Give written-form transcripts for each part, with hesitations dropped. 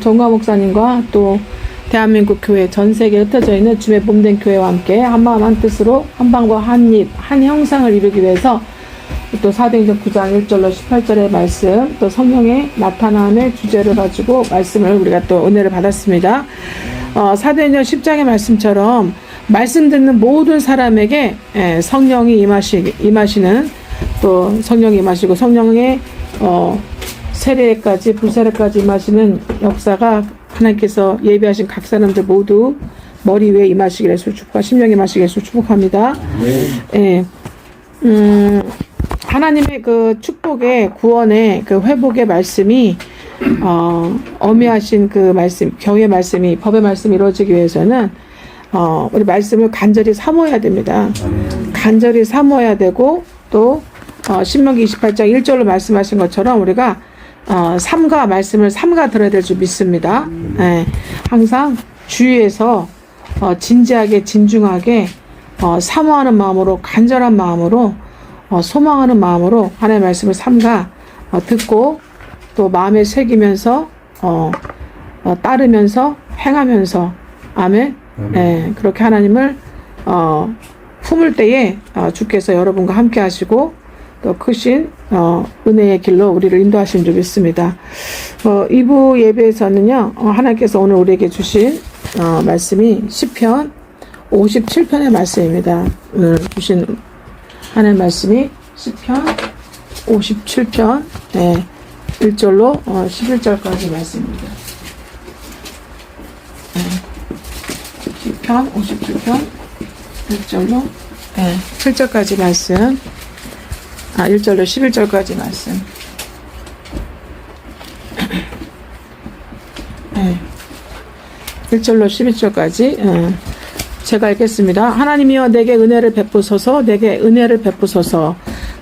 정과 목사님과 또 대한민국 교회 전 세계에 흩어져 있는 주의 몸된 교회와 함께 한마음 한뜻으로 한방과 한입 한 형상을 이루기 위해서 또 사도행전 9장 1절로 18절의 말씀, 또 성령의 나타남의 주제를 가지고 말씀을 우리가 또 은혜를 받았습니다. 사도행전 10장의 말씀처럼 말씀 듣는 모든 사람에게 성령이 임하시는, 또 성령이 임하시고 성령의 세례까지 불세례까지 임하시는 역사가 하나님께서 예비하신 각 사람들 모두 머리 위에 임하시기를 예수 축복하, 심령에 임하시기를 예수 축복합니다. 네. 하나님의 그 축복의 구원의 그 회복의 말씀이 어미하신 그 말씀, 경의 말씀이, 법의 말씀이 이루어지기 위해서는 우리 말씀을 간절히 사모해야 됩니다. 간절히 사모해야 되고, 또 신명기 28장 1절로 말씀하신 것처럼 우리가 삼가 말씀을 삼가 들어야 될 줄 믿습니다. 항상 주위에서 진지하게 진중하게 사모하는 마음으로, 간절한 마음으로, 소망하는 마음으로 하나님의 말씀을 삼가 듣고 또 마음에 새기면서 따르면서 행하면서, 아멘. 그렇게 하나님을 품을 때에 주께서 여러분과 함께 하시고 또 크신 은혜의 길로 우리를 인도하신 줄 믿습니다. 2부 예배에서는요, 하나님께서 오늘 우리에게 주신 말씀이 시편 57편의 말씀입니다. 오늘 주신 하나님의 말씀이 시편 57편 1절로 11절까지 말씀입니다. 시편 57편 1절로 7절까지 말씀, 1절로 11절까지 말씀. 1절로 11절까지 제가 읽겠습니다. 하나님이여 내게 은혜를 베푸소서, 내게 은혜를 베푸소서.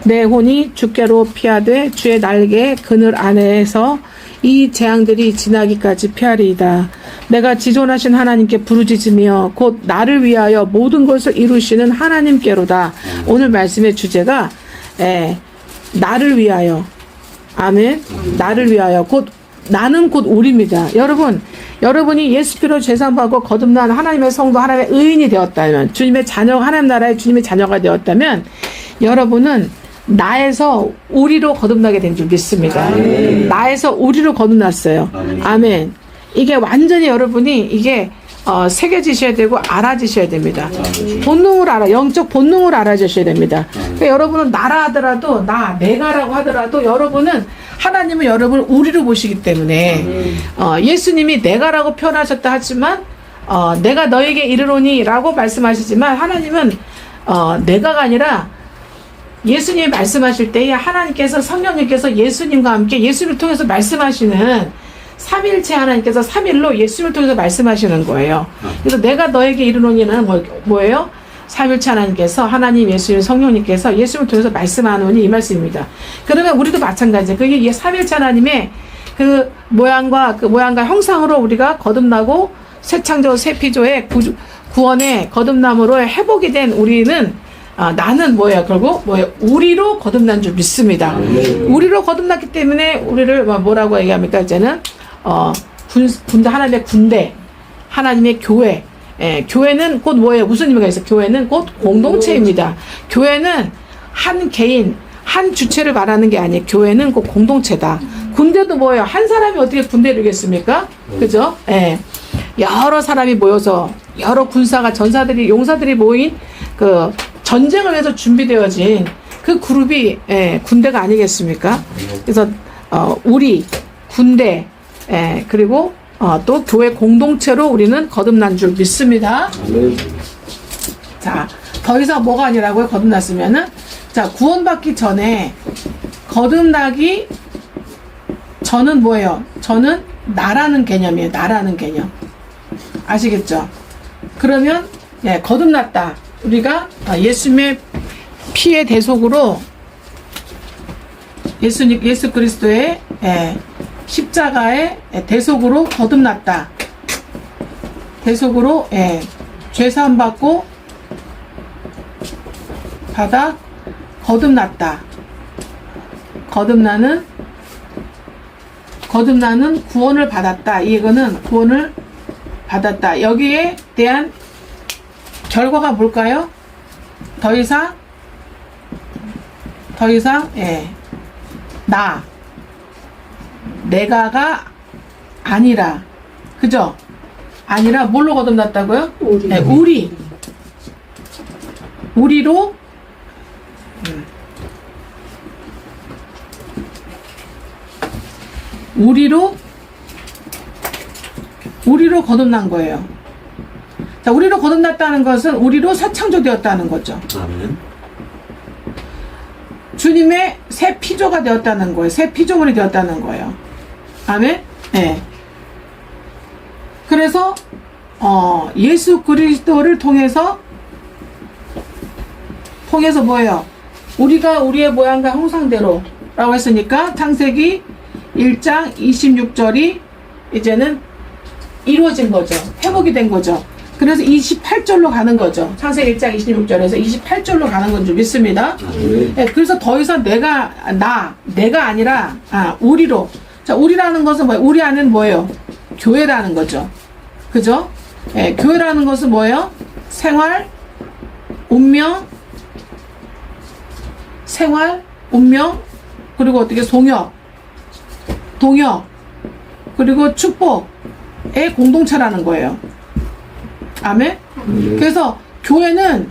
내 혼이 주께로 피하되 주의 날개 그늘 안에서 이 재앙들이 지나기까지 피하리이다. 내가 지존하신 하나님께 부르짖으며 곧 나를 위하여 모든 것을 이루시는 하나님께로다. 오늘 말씀의 주제가 나를 위하여, 아멘. 나를 위하여, 곧 나는 곧 우리입니다. 여러분이 예수 피로 제사받고 거듭난 하나님의 성도, 하나님의 의인이 되었다면, 주님의 자녀, 하나님 나라의 주님의 자녀가 되었다면, 여러분은 나에서 우리로 거듭나게 된 줄 믿습니다. 아멘. 나에서 우리로 거듭났어요. 아멘. 이게 완전히 여러분이 이게 새겨지셔야 되고 알아지셔야 됩니다. 본능을 영적 본능을 알아주셔야 됩니다. 그러니까 여러분은 나라 하더라도, 내가라고 하더라도 여러분은 하나님은 여러분을 우리로 보시기 때문에 예수님이 내가라고 표현하셨다 하지만 내가 너에게 이르노니 라고 말씀하시지만, 하나님은 내가가 아니라 예수님이 말씀하실 때에 하나님께서, 성령님께서 예수님과 함께 예수님을 통해서 말씀하시는 삼일체 하나님께서 삼일로 예수님을 통해서 말씀하시는 거예요. 그래서 내가 너에게 이르노니는 뭐예요? 삼일체 하나님께서, 하나님, 예수님, 성령님께서 예수님을 통해서 말씀하노니 이 말씀입니다. 그러면 우리도 마찬가지예요. 그게 삼일체 하나님의 그 모양과 형상으로 우리가 거듭나고 새 창조, 새 피조의 구원의 거듭남으로 회복이 된 우리는, 나는 결국 우리로 거듭난 줄 믿습니다. 우리로 거듭났기 때문에 우리를 뭐라고 얘기합니까? 이제는 군대, 하나님의 군대, 하나님의 교회. 교회는 곧 뭐예요? 무슨 의미가 있어요? 교회는 곧 공동체입니다. 교회는 한 개인, 한 주체를 말하는 게 아니에요. 교회는 곧 공동체다. 군대도 뭐예요? 한 사람이 어떻게 군대를 이루겠습니까? 그죠? 여러 사람이 모여서, 여러 군사가, 전사들이, 용사들이 모인 그 전쟁을 위해서 준비되어진 그 그룹이 군대가 아니겠습니까? 그래서 우리 군대, 그리고 또 교회 공동체로 우리는 거듭난 줄 믿습니다. 자, 더 이상 뭐가 아니라고요? 거듭났으면은, 자, 구원받기 전에, 거듭나기 저는 뭐예요? 저는 나라는 개념이에요. 나라는 개념. 아시겠죠? 그러면 거듭났다. 우리가 예수님의 피의 대속으로, 예수 그리스도의 십자가의 대속으로 거듭났다. 대속으로 죄사함 받고 받아 거듭났다. 거듭나는 구원을 받았다. 이거는 구원을 받았다. 여기에 대한 결과가 뭘까요? 더 이상 내가가 아니라, 그죠? 아니라 뭘로 거듭났다고요? 우리로 거듭난 거예요. 자, 우리로 거듭났다는 것은 우리로 새 창조되었다는 거죠. 아멘. 주님의 새 피조가 되었다는 거예요. 새 피조물이 되었다는 거예요. 아멘? 네. 그래서 예수 그리스도를 통해서 뭐예요? 우리가 우리의 모양과 형상대로 라고 했으니까 창세기 1장 26절이 이제는 이루어진 거죠. 회복이 된 거죠. 그래서 28절로 가는 거죠. 창세기 1장 26절에서 28절로 가는 건 줄 믿습니다. 네, 그래서 더 이상 내가 아니라 우리로. 자, 우리라는 것은 뭐예요? 우리 안에는 뭐예요? 교회라는 거죠. 그죠? 네, 교회라는 것은 뭐예요? 생활, 운명, 그리고 어떻게 동역, 그리고 축복의 공동체라는 거예요. 아멘? 그래서 교회는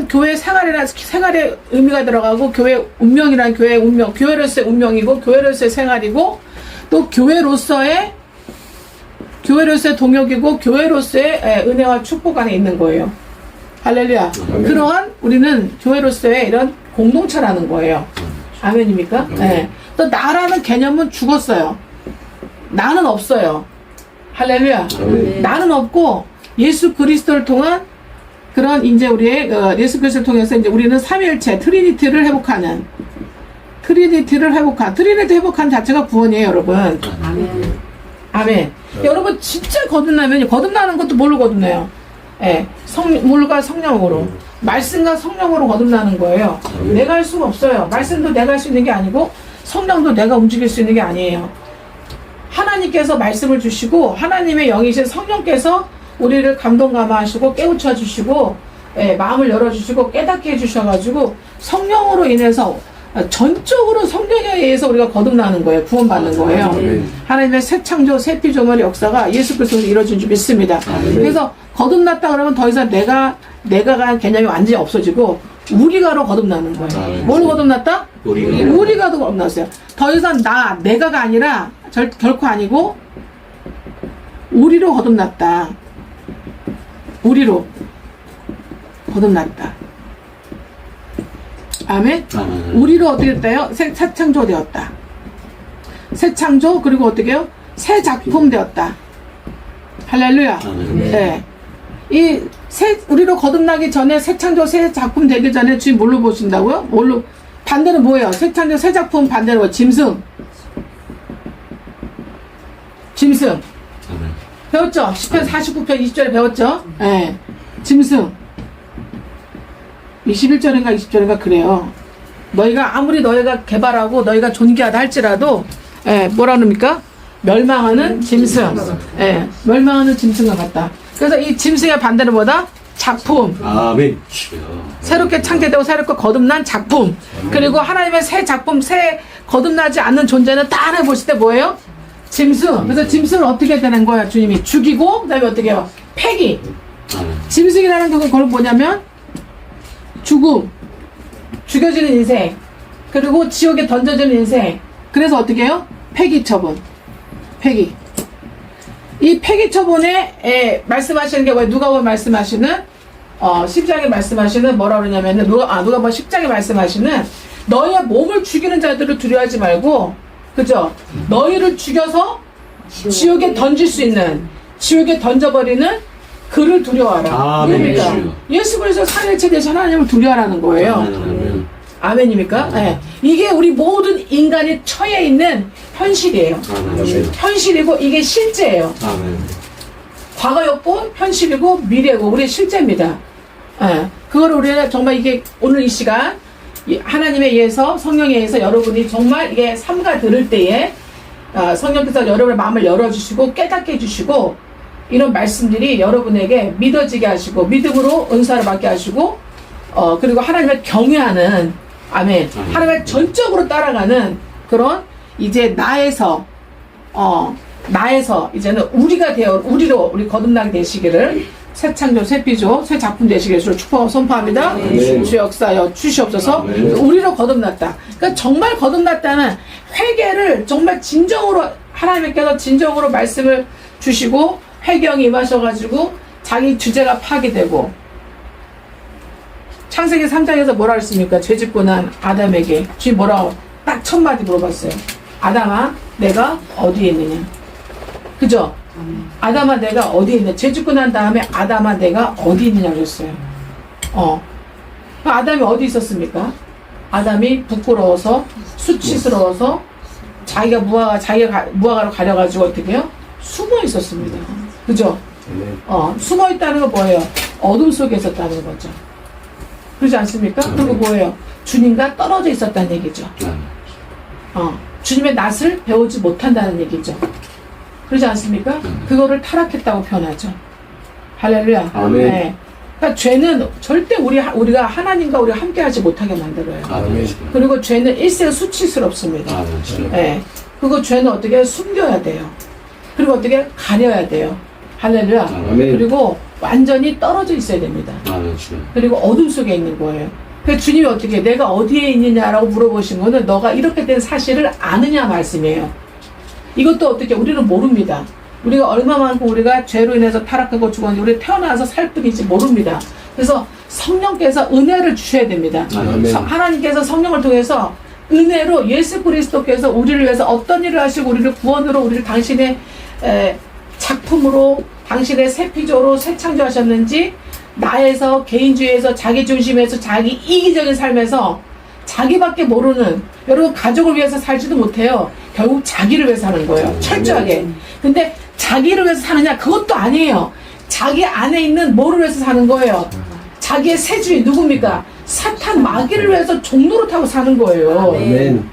교회 생활의 의미가 들어가고, 교회 운명이란 교회의 운명, 교회로서의 운명이고, 교회로서의 생활이고, 또 교회로서의 동역이고, 교회로서의 은혜와 축복 안에 있는 거예요. 할렐루야. 그러한 우리는 교회로서의 이런 공동체라는 거예요. 아멘입니까? 네. 또 나라는 개념은 죽었어요. 나는 없어요. 할렐루야. 나는 없고, 예수 그리스도를 통한 그런 이제 우리의 예수 그리스도를 통해서 이제 우리는 삼위일체 트리니티를 회복한 자체가 구원이에요, 여러분. 아멘. 여러분 진짜 거듭나는 것도 뭘로 거듭나요? 예, 물과 성령으로, 말씀과 성령으로 거듭나는 거예요. 내가 할 수가 없어요. 말씀도 내가 할 수 있는 게 아니고, 성령도 내가 움직일 수 있는 게 아니에요. 하나님께서 말씀을 주시고, 하나님의 영이신 성령께서 우리를 감동감화하시고 깨우쳐 주시고, 마음을 열어주시고 깨닫게 해주셔가지고, 성령으로 인해서 전적으로 성령에 의해서 우리가 거듭나는 거예요. 구원받는 거예요. 하나님의 새 창조, 새 피조물의 역사가 예수 그리스도로 이루어진 줄 믿습니다. 그래서 거듭났다 그러면 더 이상 내가가 개념이 완전히 없어지고 우리가로 거듭나는 거예요. 뭘로 거듭났다? 우리가도 거듭났어요. 더 이상 내가가 아니라 결코 아니고 우리로 거듭났다. 우리로 거듭났다. 아멘? 우리로 어떻게 됐다요? 새 창조 되었다. 새 창조, 그리고 어떻게 해요? 새 작품 되었다. 할렐루야. 네. 우리로 거듭나기 전에 새 창조, 새 작품 되기 전에 주님 뭘로 보신다고요? 반대는 뭐예요? 새 창조, 새 작품 반대는 뭐? 짐승. 배웠죠? 10편 49편 20절에 배웠죠? 네. 짐승. 21절인가 20절인가 그래요. 아무리 너희가 개발하고 너희가 존귀하다 할지라도, 뭐라 그럽니까? 멸망하는 짐승. 멸망하는 짐승과 같다. 그래서 이 짐승의 반대는 뭐다? 작품. 아멘. 새롭게 창조되고 새롭게 거듭난 작품. 그리고 하나님의 새 작품, 새 거듭나지 않는 존재는 딱 해보실 때 뭐예요? 짐승. 그래서 짐승을 어떻게 되는 거야? 주님이 죽이고, 그 다음에 어떻게 해요? 폐기. 짐승이라는 건 뭐냐면 죽음, 죽여지는 인생, 그리고 지옥에 던져지는 인생. 그래서 어떻게 해요? 폐기 처분. 이 폐기 처분에 말씀하시는 게 뭐예요? 누가복음 말씀하시는 10장에 말씀하시는 뭐라 그러냐면은 누가복음 10장에 말씀하시는 너희의 몸을 죽이는 자들을 두려워하지 말고, 그죠? 너희를 죽여서 지옥에 던질 수 있는, 지옥에 던져버리는 그를 두려워하라. 그러니까 예수 그리스도 삼위일체 되신 하나님을 두려워하라는 거예요. 아멘입니까? 네. 이게 우리 모든 인간이 처해 있는 현실이에요. 현실이고 이게 실제예요. 과거였고 현실이고 미래고 우리의 실제입니다. 그거를 우리가 정말 이게 오늘 이 시간 하나님에 의해서, 성령에 의해서 여러분이 정말 이게 삼가 들을 때에 성령께서 여러분의 마음을 열어주시고 깨닫게 해주시고 이런 말씀들이 여러분에게 믿어지게 하시고 믿음으로 은사를 받게 하시고 그리고 하나님을 경외하는 아멘. 하나님을 전적으로 따라가는 그런 이제 나에서 이제는 우리가 되어 우리 거듭나게 되시기를 새 창조, 새 피조, 새 작품 되시기를 주로 축복하고 선포합니다. 주 역사여 주시옵소서. 우리로 거듭났다. 그러니까 정말 거듭났다는 회개를 정말 진정으로 하나님께서 진정으로 말씀을 주시고 회경이 임하셔가지고 자기 주제가 파괴되고 창세기 3장에서 뭐라 했습니까? 죄짓고 난 아담에게 주님 뭐라고 딱 첫 마디 물어봤어요. 아담아 내가 어디에 있느냐? 그죠? 아담아 내가 어디에 있느냐? 죄짓고 난 다음에 아담아 내가 어디 있느냐 그랬어요. 아담이 어디 있었습니까? 아담이 부끄러워서 수치스러워서 자기가 무화과로 가려가지고 어떻게 해요? 숨어 있었습니다. 그죠? 숨어 있다는 건 뭐예요? 어둠 속에 있었다는 거죠. 그렇지 않습니까? 그리고 뭐예요? 주님과 떨어져 있었다는 얘기죠. 주님의 낯을 배우지 못한다는 얘기죠. 그렇지 않습니까? 그거를 타락했다고 표현하죠. 할렐루야. 아멘. 그러니까 죄는 절대 우리가 하나님과 우리가 함께하지 못하게 만들어요. 아멘. 그리고 죄는 일생 수치스럽습니다. 네. 그리고 죄는 어떻게 숨겨야 돼요. 그리고 어떻게 가려야 돼요. 할렐루야. 아멘. 그리고 완전히 떨어져 있어야 됩니다. 그리고 어둠 속에 있는 거예요. 그래서 주님이 어떻게 내가 어디에 있느냐라고 물어보신 거는 너가 이렇게 된 사실을 아느냐 말씀이에요. 이것도 어떻게 우리는 모릅니다. 우리가 얼마만큼 우리가 죄로 인해서 타락하고 죽었는지 우리 태어나서 살 뿐이지 모릅니다. 그래서 성령께서 은혜를 주셔야 됩니다. 하나님께서 성령을 통해서 은혜로 예수 그리스도께서 우리를 위해서 어떤 일을 하시고 우리를 구원으로 우리를 당신의 작품으로 당신의 새 피조로 새 창조하셨는지 나에서 개인주의에서 자기중심에서 자기 이기적인 삶에서 자기밖에 모르는 여러분 가족을 위해서 살지도 못해요. 결국 자기를 위해서 사는 거예요. 철저하게. 근데 자기를 위해서 사느냐? 그것도 아니에요. 자기 안에 있는 뭐를 위해서 사는 거예요. 자기의 새 주인 누굽니까? 사탄 마귀를 위해서 종로를 타고 사는 거예요. 아멘.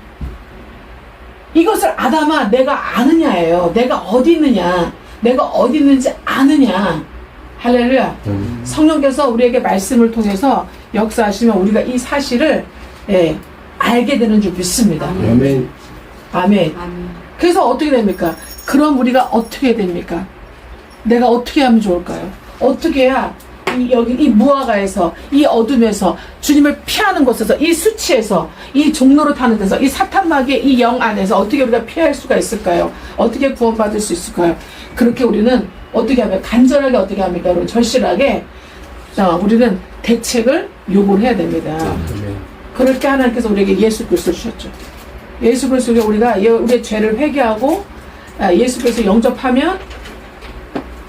이것을 아담아 내가 아느냐예요. 내가 어디 있느냐. 내가 어디 있는지 아느냐. 할렐루야. 성령께서 우리에게 말씀을 통해서 역사하시면 우리가 이 사실을 알게 되는 줄 믿습니다. 아멘. 아멘. 그래서 어떻게 됩니까? 그럼 우리가 어떻게 됩니까? 내가 어떻게 하면 좋을까요? 어떻게 해야 이 무화과에서 이 어둠에서 주님을 피하는 곳에서 이 수치에서 이 종로를 타는 데서 이 사탄 마귀의 이 영 안에서 어떻게 우리가 피할 수가 있을까요? 어떻게 구원받을 수 있을까요? 그렇게 우리는 어떻게 하면 간절하게 어떻게 합니까? 여러분 절실하게 우리는 대책을 요구를 해야 됩니다. 그럴 때 하나님께서 우리에게 예수 그리스도를 주셨죠. 예수 그리스도가 우리가 우리의 죄를 회개하고 예수 그리스도 영접하면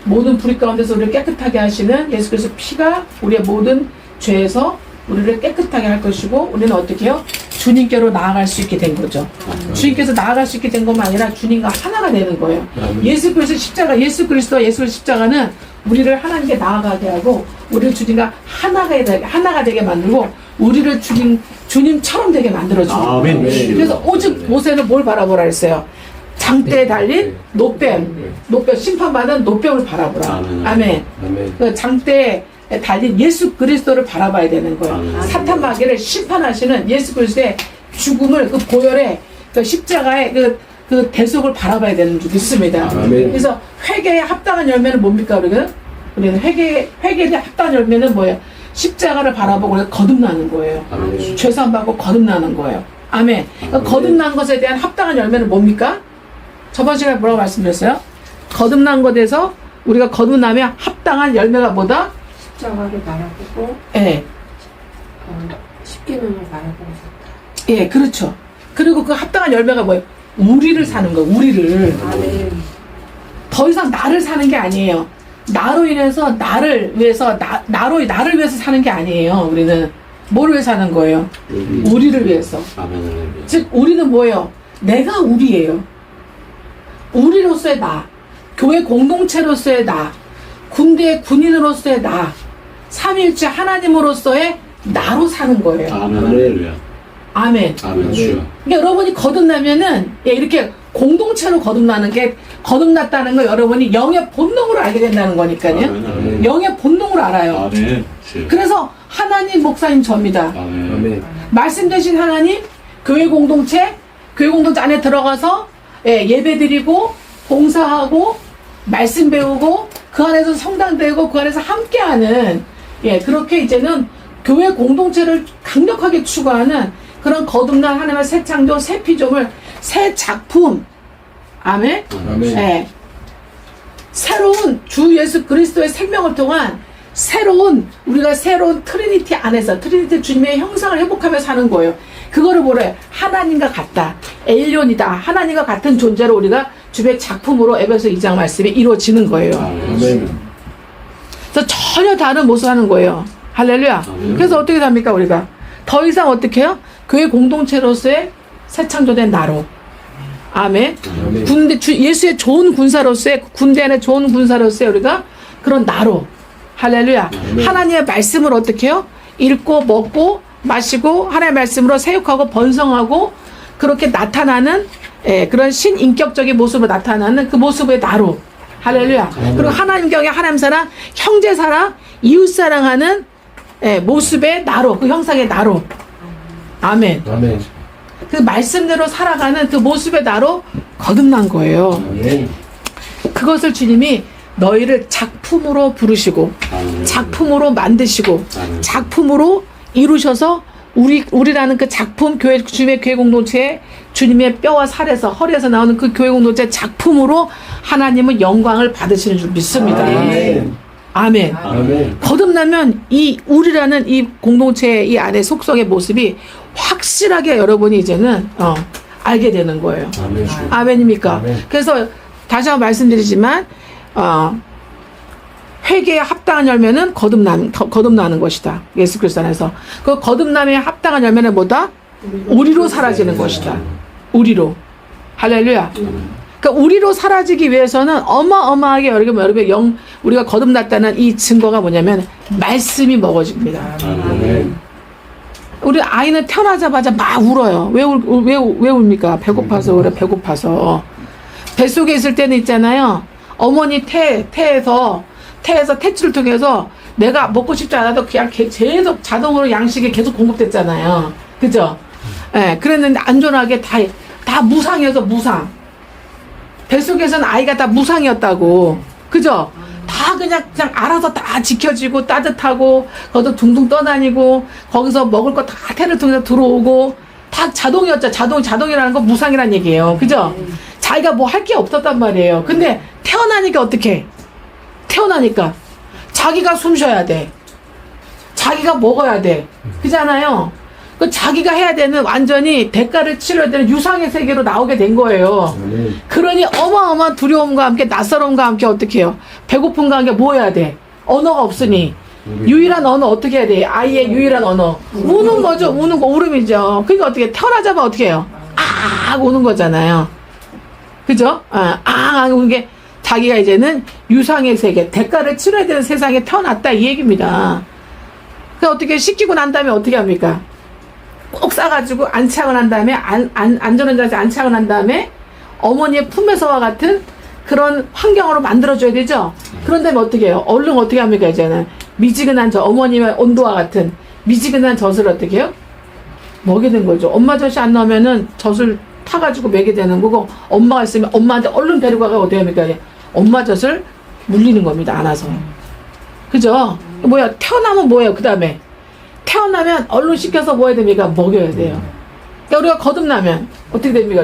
모든 불의 가운데서 우리를 깨끗하게 하시는 예수 그리스도 피가 우리의 모든 죄에서 우리를 깨끗하게 할 것이고 우리는 어떻게 해요? 주님께로 나아갈 수 있게 된 거죠. 주님께서 나아갈 수 있게 된 것만 아니라 주님과 하나가 되는 거예요. 예수 그리스도 십자가, 예수 그리스도 십자가는 우리를 하나님께 나아가게 하고 우리를 주님과 하나가 되게 만들고 우리를 주님처럼 되게 만들어주는 거예요. 그래서 오직 모세는 뭘 바라보라 했어요? 장대에 달린 노뱀 심판받은 노뱀을 바라보라. 아멘. 그 장대에 달린 예수 그리스도를 바라봐야 되는 거예요. 사탄 마귀를 심판하시는 예수 그리스도의 죽음을 그 보혈의 그 십자가의 그 대속을 바라봐야 되는 줄 믿습니다. 그래서 회개에 합당한 열매는 뭡니까 우리는 회개에 합당한 열매는 뭐예요? 십자가를 바라보고 우리가 거듭나는 거예요. 죄사함 받고 거듭나는 거예요. 아멘. 그러니까 거듭난 것에 대한 합당한 열매는 뭡니까? 저번 시간에 뭐라고 말씀드렸어요? 거듭난 것에서 우리가 거듭나면 합당한 열매가 뭐다? 십자가를 바라보고 십계명을 바라보고 싶다. 예, 그렇죠. 그리고 그 합당한 열매가 뭐예요? 우리를 사는 거예요. 우리를. 더 이상 나를 사는 게 아니에요. 나로 인해서 나를 위해서 나를 위해서 사는 게 아니에요. 우리는 뭐를 위해서 사는 거예요? 우리를 위해서. 즉 우리는 뭐예요? 내가 우리예요. 우리로서의 나, 교회 공동체로서의 나, 군대의 군인으로서의 나, 삼위일체 하나님으로서의 나로 사는 거예요. 아멘. 아멘. 아멘. 그러니까 여러분이 거듭나면은 이렇게 공동체로 거듭났다는 거 여러분이 영의 본능으로 알게 된다는 거니까요. 아멘. 영의 본능으로 알아요. 아멘. 그래서 하나님, 목사님, 접니다. 아멘. 말씀 되신 하나님, 교회 공동체 안에 들어가서 예배 드리고 봉사하고 말씀 배우고 그 안에서 성당 되고 그 안에서 함께하는 그렇게 이제는 교회 공동체를 강력하게 추구하는 그런 거듭난 하나님의 새 창조, 새 피조물, 새 작품. 아멘. 아멘. 새로운 주 예수 그리스도의 생명을 통한 우리가 새로운 트리니티 안에서 트리니티 주님의 형상을 회복하며 사는 거예요. 그거를 뭐래? 하나님과 같다. 엘리온이다. 하나님과 같은 존재로 우리가 주의 작품으로 에베소 2장 말씀이 이루어지는 거예요. 아멘. 그래서 전혀 다른 모습 하는 거예요. 할렐루야. 그래서 어떻게 됩니까, 우리가? 더 이상 어떻게 해요? 교회 공동체로서의 새 창조된 나로. 아멘. 아멘. 예수의 좋은 군사로서의, 군대 안에 좋은 군사로서의 우리가 그런 나로. 할렐루야. 아멘. 하나님의 말씀을 어떻게 해요? 읽고, 먹고, 마시고, 하나님의 말씀으로 사육하고, 번성하고, 그렇게 나타나는, 그런 신인격적인 모습으로 나타나는 그 모습의 나로. 할렐루야. 그리고 하나님 경에 하나님 사랑, 형제 사랑, 이웃 사랑하는 모습의 나로, 그 형상의 나로. 아멘. 아멘. 그 말씀대로 살아가는 그 모습의 나로 거듭난 거예요. 아멘. 그것을 주님이 너희를 작품으로 부르시고, 아멘. 작품으로 만드시고, 아멘. 작품으로 이루셔서 우리라는 그 작품, 주님의 교회 공동체에 주님의 뼈와 살에서, 허리에서 나오는 그 교회 공동체 작품으로 하나님은 영광을 받으시는 줄 믿습니다. 아멘. 아멘. 아멘. 거듭나면 우리라는 이 공동체의 이 안에 속성의 모습이 확실하게 여러분이 이제는 알게 되는 거예요. 아멘. 아멘입니까? 아멘. 그래서 다시 한번 말씀드리지만 회개에 합당한 열매는 거듭나는 것이다. 예수 그리스도 안에서. 그 거듭남에 합당한 열매는 뭐다? 우리로 사라지는 것이다. 우리로. 할렐루야. 그러니까 우리로 사라지기 위해서는 어마어마하게 우리가 거듭났다는 이 증거가 뭐냐면 말씀이 먹어집니다. 아멘. 우리 아이는 태어나자마자 막 울어요. 왜 웁니까? 배고파서 그래. 배고파서. 뱃속에 있을 때는 있잖아요. 어머니 태에서 탯줄을 통해서 내가 먹고 싶지 않아도 그냥 계속 자동으로 양식이 계속 공급됐잖아요. 그죠? 그랬는데 안전하게 다 무상이어서 무상. 뱃속에서는 아이가 다 무상이었다고. 그죠? 다 그냥 알아서 다 지켜지고 따뜻하고 거기서 둥둥 떠다니고 거기서 먹을 거 다 태를 통해서 들어오고 다 자동이었죠. 자동이라는 건 무상이란 얘기예요. 그죠? 자기가 뭐 할 게 없었단 말이에요. 근데 태어나니까 어떻게? 태어나니까 자기가 숨 쉬어야 돼. 자기가 먹어야 돼. 그잖아요. 그 자기가 해야 되는 완전히 대가를 치러야 되는 유상의 세계로 나오게 된 거예요. 아멘. 그러니 어마어마한 두려움과 함께 낯설음과 함께 어떻게 해요? 배고픔과 함께 뭐 해야 돼? 언어가 없으니 유일한 언어 어떻게 해야 돼? 아이의 유일한 언어 우는 거죠. 우는 거 울음이죠. 그러니까 어떻게 태어나자마자 어떻게 해요? 아 우는 거잖아요. 그죠? 우는 게 자기가 이제는 유상의 세계 대가를 치러야 되는 세상에 태어났다 이 얘기입니다. 그 어떻게 씻기고 난 다음에 어떻게 합니까? 꼭 싸가지고 안착을 한 다음에 안전운전에서 안착을 한 다음에 어머니의 품에서와 같은 그런 환경으로 만들어줘야 되죠. 그런 다음에 어떻게 해요? 얼른 어떻게 합니까? 이제는 미지근한 어머님의 온도와 같은 미지근한 젖을 어떻게 해요? 먹이는 거죠. 엄마 젖이 안 나오면은 젖을 타가지고 먹게 되는 거고 엄마가 있으면 엄마한테 얼른 데리고 가서 어떻게 합니까? 엄마 젖을 물리는 겁니다. 안아서. 그죠? 태어나면 뭐예요? 그 다음에 태어나면 얼른 씻겨서 뭐 해야 됩니까? 먹여야 돼요. 그러니까 우리가 거듭나면 어떻게 됩니까?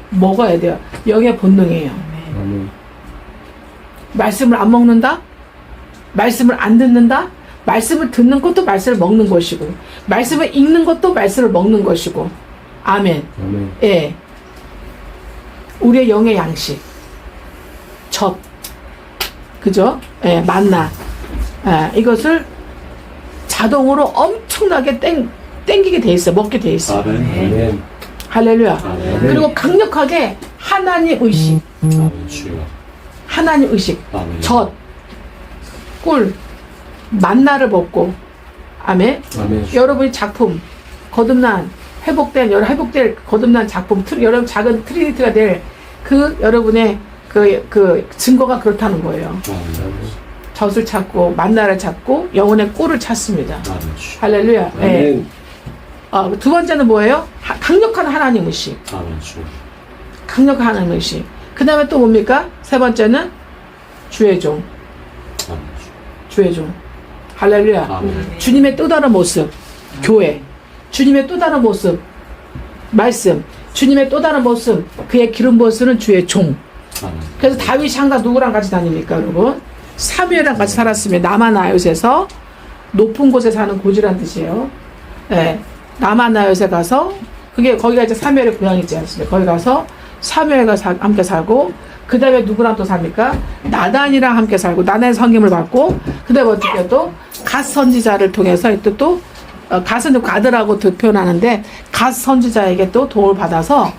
먹어야 돼요. 영의 본능이에요. 아멘. 말씀을 안 먹는다? 말씀을 안 듣는다? 말씀을 듣는 것도 말씀을 먹는 것이고 말씀을 읽는 것도 말씀을 먹는 것이고 아멘. 아멘. 예. 우리의 영의 양식 젖 그죠? 예, 만나 이것을 자동으로 엄청나게 땡기게 돼 있어. 먹게 돼 있어. 아멘. 아멘. 할렐루야. 아멘. 그리고 강력하게 하나님 의식 아멘. 주여. 하나님 의식 아멘. 젖 꿀 만나를 먹고 아멘. 아멘. 여러분이 작품 거듭난 회복될 거듭난 작품 여러분 작은 트리니티가 될 그 여러분의 그 증거가 그렇다는 거예요. 아멘. 젖을 찾고 만나를 찾고 영혼의 꿀을 찾습니다. 아멘 주. 할렐루야. 예. 아멘. 두 번째는 뭐예요? 강력한 하나님 의식. 아멘 주. 강력한 하나님 의식. 그 다음에 또 뭡니까? 세 번째는 주의 종. 아멘 주. 주의 종. 할렐루야. 아멘. 주님의 또 다른 모습. 교회. 주님의 또 다른 모습. 말씀. 주님의 또 다른 모습. 그의 기름 부어쓰는 주의 종. 아멘. 그래서 다윗이 항상 누구랑 같이 다닙니까, 여러분? 사무엘이랑 같이 살았습니다. 남아나요셋에서 높은 곳에 사는 고지란 뜻이에요. 네. 남아나요셋에 가서 거기가 이제 사무엘의 고향이 있지 않습니까? 거기 가서 사무엘과 함께 살고 그 다음에 누구랑 또 삽니까? 나단이랑 함께 살고 나단의 섬김을 받고 그 다음에 어떻게 또 갓 선지자를 통해서 또 갓은 아들하고 표현하는데 갓 선지자에게 또 도움을 받아서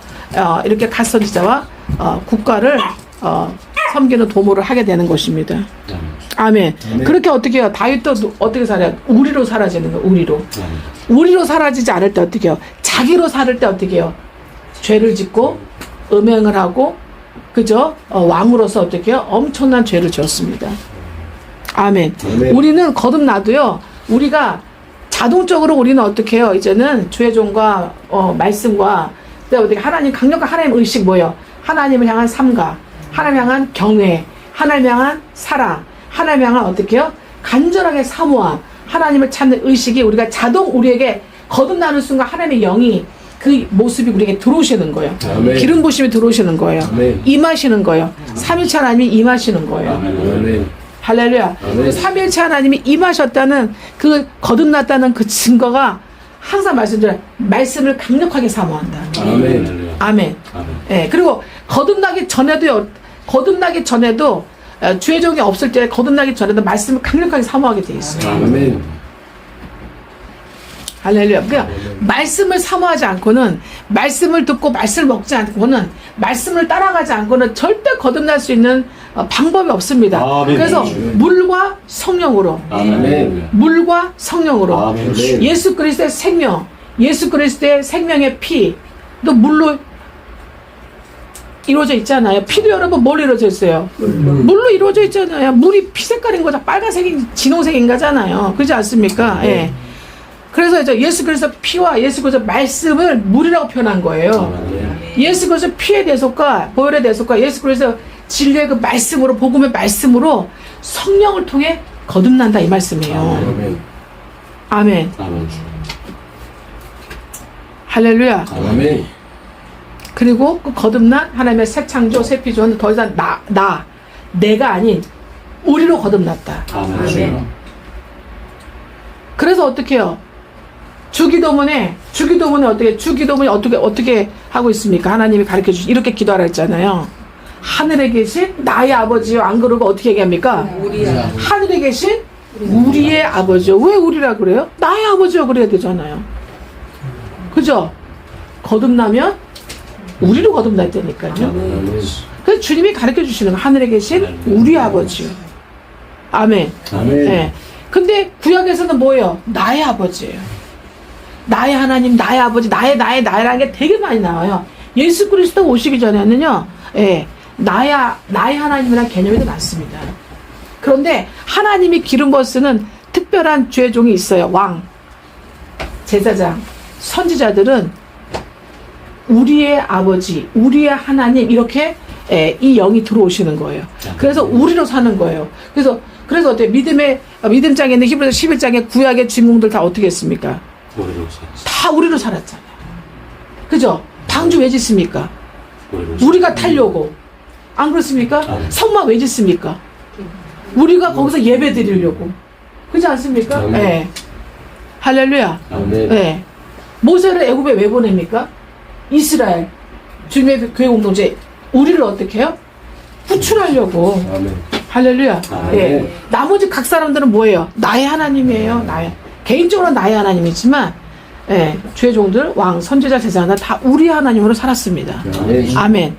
이렇게 갓 선지자와 국가를 섬기는 도모를 하게 되는 것입니다. 아멘. 아멘. 그렇게 어떻게 해요? 다윗도 어떻게 살아요? 우리로 사라지는 거예요. 우리로. 아멘. 우리로 사라지지 않을 때 어떻게 해요? 자기로 살을 때 어떻게 해요? 죄를 짓고 음행을 하고 그죠? 왕으로서 어떻게 해요? 엄청난 죄를 지었습니다. 아멘. 아멘. 우리는 거듭나도요. 우리가 자동적으로 우리는 어떻게 해요? 이제는 주의 종과 말씀과 그다음에 어떻게 하나님 강력한 하나님 의식 뭐예요? 하나님을 향한 삼가, 하나님 향한 경외, 하나님 향한 사랑, 하나님 향한 어떻게 해요? 간절하게 사모함, 하나님을 찾는 의식이 우리가 우리에게 거듭나는 순간 하나님의 영이 그 모습이 우리에게 들어오시는 거예요. 아멘. 기름 부심이 들어오시는 거예요. 아멘. 임하시는 거예요. 삼위일체 하나님이 임하시는 거예요. 아멘. 할렐루야. 아멘. 삼위일체 하나님이 임하셨다는 그 거듭났다는 그 증거가 항상 말씀드려요. 말씀을 강력하게 사모한다. 아멘. 아멘. 아멘. 예. 그리고 거듭나기 전에도 주의 종이 없을 때 거듭나기 전에도 말씀을 강력하게 사모하게 돼 있어요. 아멘. 할렐루야. 그러니까 말씀을 사모하지 않고는 말씀을 듣고 말씀을 먹지 않고는 말씀을 따라가지 않고는 절대 거듭날 수 있는 방법이 없습니다. 아멘. 그래서 물과 성령으로 아멘. 물과 성령으로 아멘. 예수 그리스도의 생명, 예수 그리스도의 생명의 피, 또 물로 이루어져 있잖아요. 피도 여러분 뭘 이루어져 있어요? 물로 이루어져 있잖아요. 물이 피 색깔인 거죠. 빨간색인 진홍색인 거잖아요. 그렇지 않습니까? 예. 그래서 이제 예수 그리스도 피와 예수 그리스도 말씀을 물이라고 표현한 거예요. 아멘. 예수 그리스도 피의 대속과 보혈의 대속과 예수 그리스도 진리의 그 말씀으로 복음의 말씀으로 성령을 통해 거듭난다 이 말씀이에요. 아멘. 아멘. 아멘. 할렐루야. 아멘. 그리고 그 거듭난 하나님의 새 창조 새 피조는 더 이상 내가 아닌 우리로 거듭났다. 아멘. 그래서 어떻게 해요? 주기도문이 어떻게 하고 있습니까? 하나님이 가르쳐 주시 이렇게 기도하라 했잖아요. 하늘에 계신 나의 아버지요. 안 그러고 어떻게 얘기합니까? 하늘에 계신 우리의 아버지요. 왜 우리라 그래요? 나의 아버지요. 그래야 되잖아요. 그죠? 거듭나면 우리로 거듭날 때니까요. 아멘. 그래서 주님이 가르쳐 주시는 거 하늘에 계신 우리 아버지요. 아멘. 아멘. 네. 근데 구약에서는 뭐예요? 나의 아버지예요. 나의 하나님, 나의 아버지, 나라는 게 되게 많이 나와요. 예수 그리스도 오시기 전에는요, 예, 나의 하나님이라는 개념이 더 많습니다. 그런데 하나님이 기름 부어 쓰는 특별한 주의 종이 있어요. 왕, 제사장, 선지자들은 우리의 아버지, 우리의 하나님, 이렇게 이 영이 들어오시는 거예요. 그래서 우리로 사는 거예요. 그래서 어때요? 믿음장에 있는 히브리서 11장의 구약의 주인공들 다 어떻게 했습니까? 다 우리로 살았잖아요. 그죠? 방주 왜 짓습니까? 우리가 타려고. 안 그렇습니까? 성막 왜 짓습니까? 우리가 거기서 예배 드리려고. 그렇지 않습니까? 예. 네. 할렐루야. 아멘. 네. 모세를 애굽에 왜 보냅니까? 이스라엘 주님의 교회 공동체 우리를 어떻게 해요? 구출하려고. 아멘. 할렐루야. 아멘. 예. 나머지 각 사람들은 뭐예요? 나의 하나님이에요. 개인적으로 나의 하나님이지만, 예. 주의 종들, 왕, 선지자, 제사장들 다 우리 하나님으로 살았습니다. 아멘. 아멘.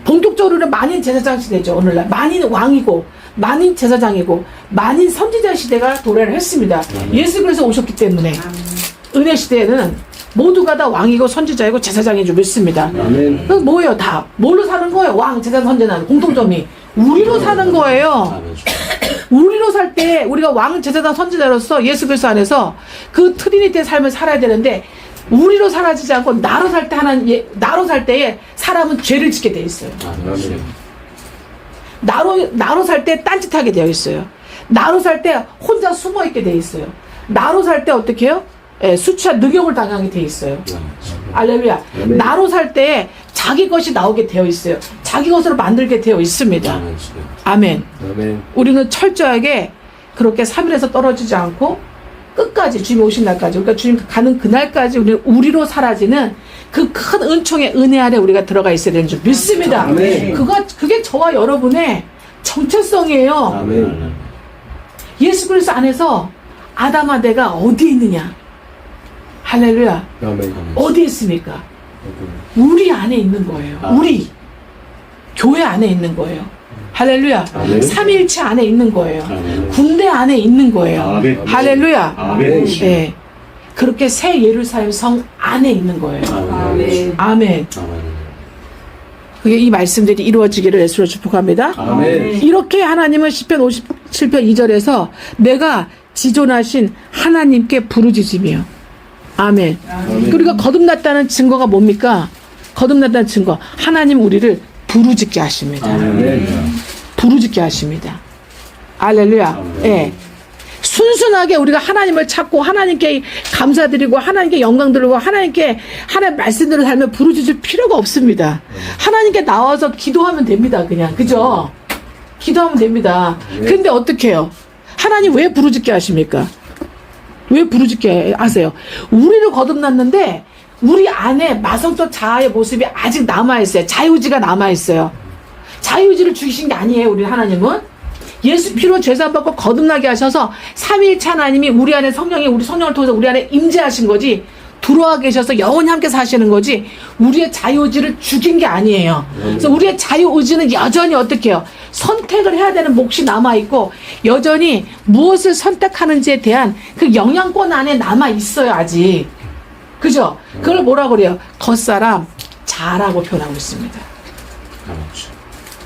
본격적으로는 만인 제사장 시대죠. 오늘날 만인 왕이고, 만인 제사장이고, 만인 선지자 시대가 도래를 했습니다. 예수 그리스도 오셨기 때문에 은혜 시대에는 모두가 다 왕이고 선지자이고 제사장인 줄 믿습니다. 아멘. 그 뭐예요? 다 뭘로 사는 거예요? 왕, 제사, 선지자는 공통점이 우리로 사는 거예요. 아멘. 우리로 살 때 우리가 왕, 제사장, 선지자로서 예수 그리스도 안에서 그 트리니티의 삶을 살아야 되는데 우리로 사라지지 않고 나로 살 때 나로 살 때에 사람은 죄를 짓게 돼 있어요. 아멘. 나로 살 때 딴짓하게 되어 있어요. 나로 살 때 혼자 숨어 있게 돼 있어요. 나로 살 때 어떻게 해요? 예, 수치와 능욕을 당하게 돼 있어요. 알렐루야. 아멘. 나로 살 때 자기 것이 나오게 되어 있어요. 자기 것으로 만들게 되어 있습니다. 아멘. 아멘. 우리는 철저하게 그렇게 3일에서 떨어지지 않고 끝까지 주님 오신 날까지, 그러니까 주님 가는 그날까지 우리는 우리로 사라지는 그 큰 은총의 은혜 아래 우리가 들어가 있어야 되는 줄 믿습니다. 아멘. 그게 저와 여러분의 정체성이에요. 아멘. 예수 그리스도 안에서 아담아 내가 어디 있느냐? 할렐루야. 아멘. 어디 있습니까? 우리 안에 있는 거예요. 우리 교회 안에 있는 거예요. 할렐루야. 아멘. 삼위일체 안에 있는 거예요. 아멘. 군대 안에 있는 거예요. 아멘. 할렐루야. 아멘. 예. 그렇게 새 예루살렘 성 안에 있는 거예요. 아멘. 아멘. 아멘. 그게 이 말씀들이 이루어지기를 예수로 축복합니다. 아멘. 이렇게 하나님은 시편 57편 2절에서 내가 지존하신 하나님께 부르짖으며 아멘. 그리고 거듭났다는 증거가 뭡니까? 거듭났다는 증거. 하나님 우리를 부르짖게 하십니다. 아멘. 부르짖게 하십니다. 알렐루야. 아멘. 예. 순순하게 우리가 하나님을 찾고 하나님께 감사드리고 하나님께 영광 드리고 하나님께 하나님 말씀대로 살면 부르짖을 필요가 없습니다. 하나님께 나와서 기도하면 됩니다. 그냥 그죠? 기도하면 됩니다. 근데 어떻게 해요? 하나님 왜 부르짖게 하십니까? 왜 부르짖게 하세요? 우리를 거듭났는데 우리 안에 마성적 자아의 모습이 아직 남아있어요. 자유의지가 남아있어요. 자유의지를 죽이신 게 아니에요. 우리 하나님은 예수 피로 죄사받고 거듭나게 하셔서 삼위일체 하나님이 우리 안에 성령이 우리 성령을 통해서 우리 안에 임재하신 거지 들어와 계셔서 영원히 함께 사시는 거지 우리의 자유의지를 죽인 게 아니에요. 그래서 우리의 자유의지는 여전히 어떻게 해요? 선택을 해야 되는 몫이 남아있고 여전히 무엇을 선택하는지에 대한 그 영향권 안에 남아있어요. 아직 그죠? 그걸 뭐라고 그래요? 겉사람 자라고 표현하고 있습니다.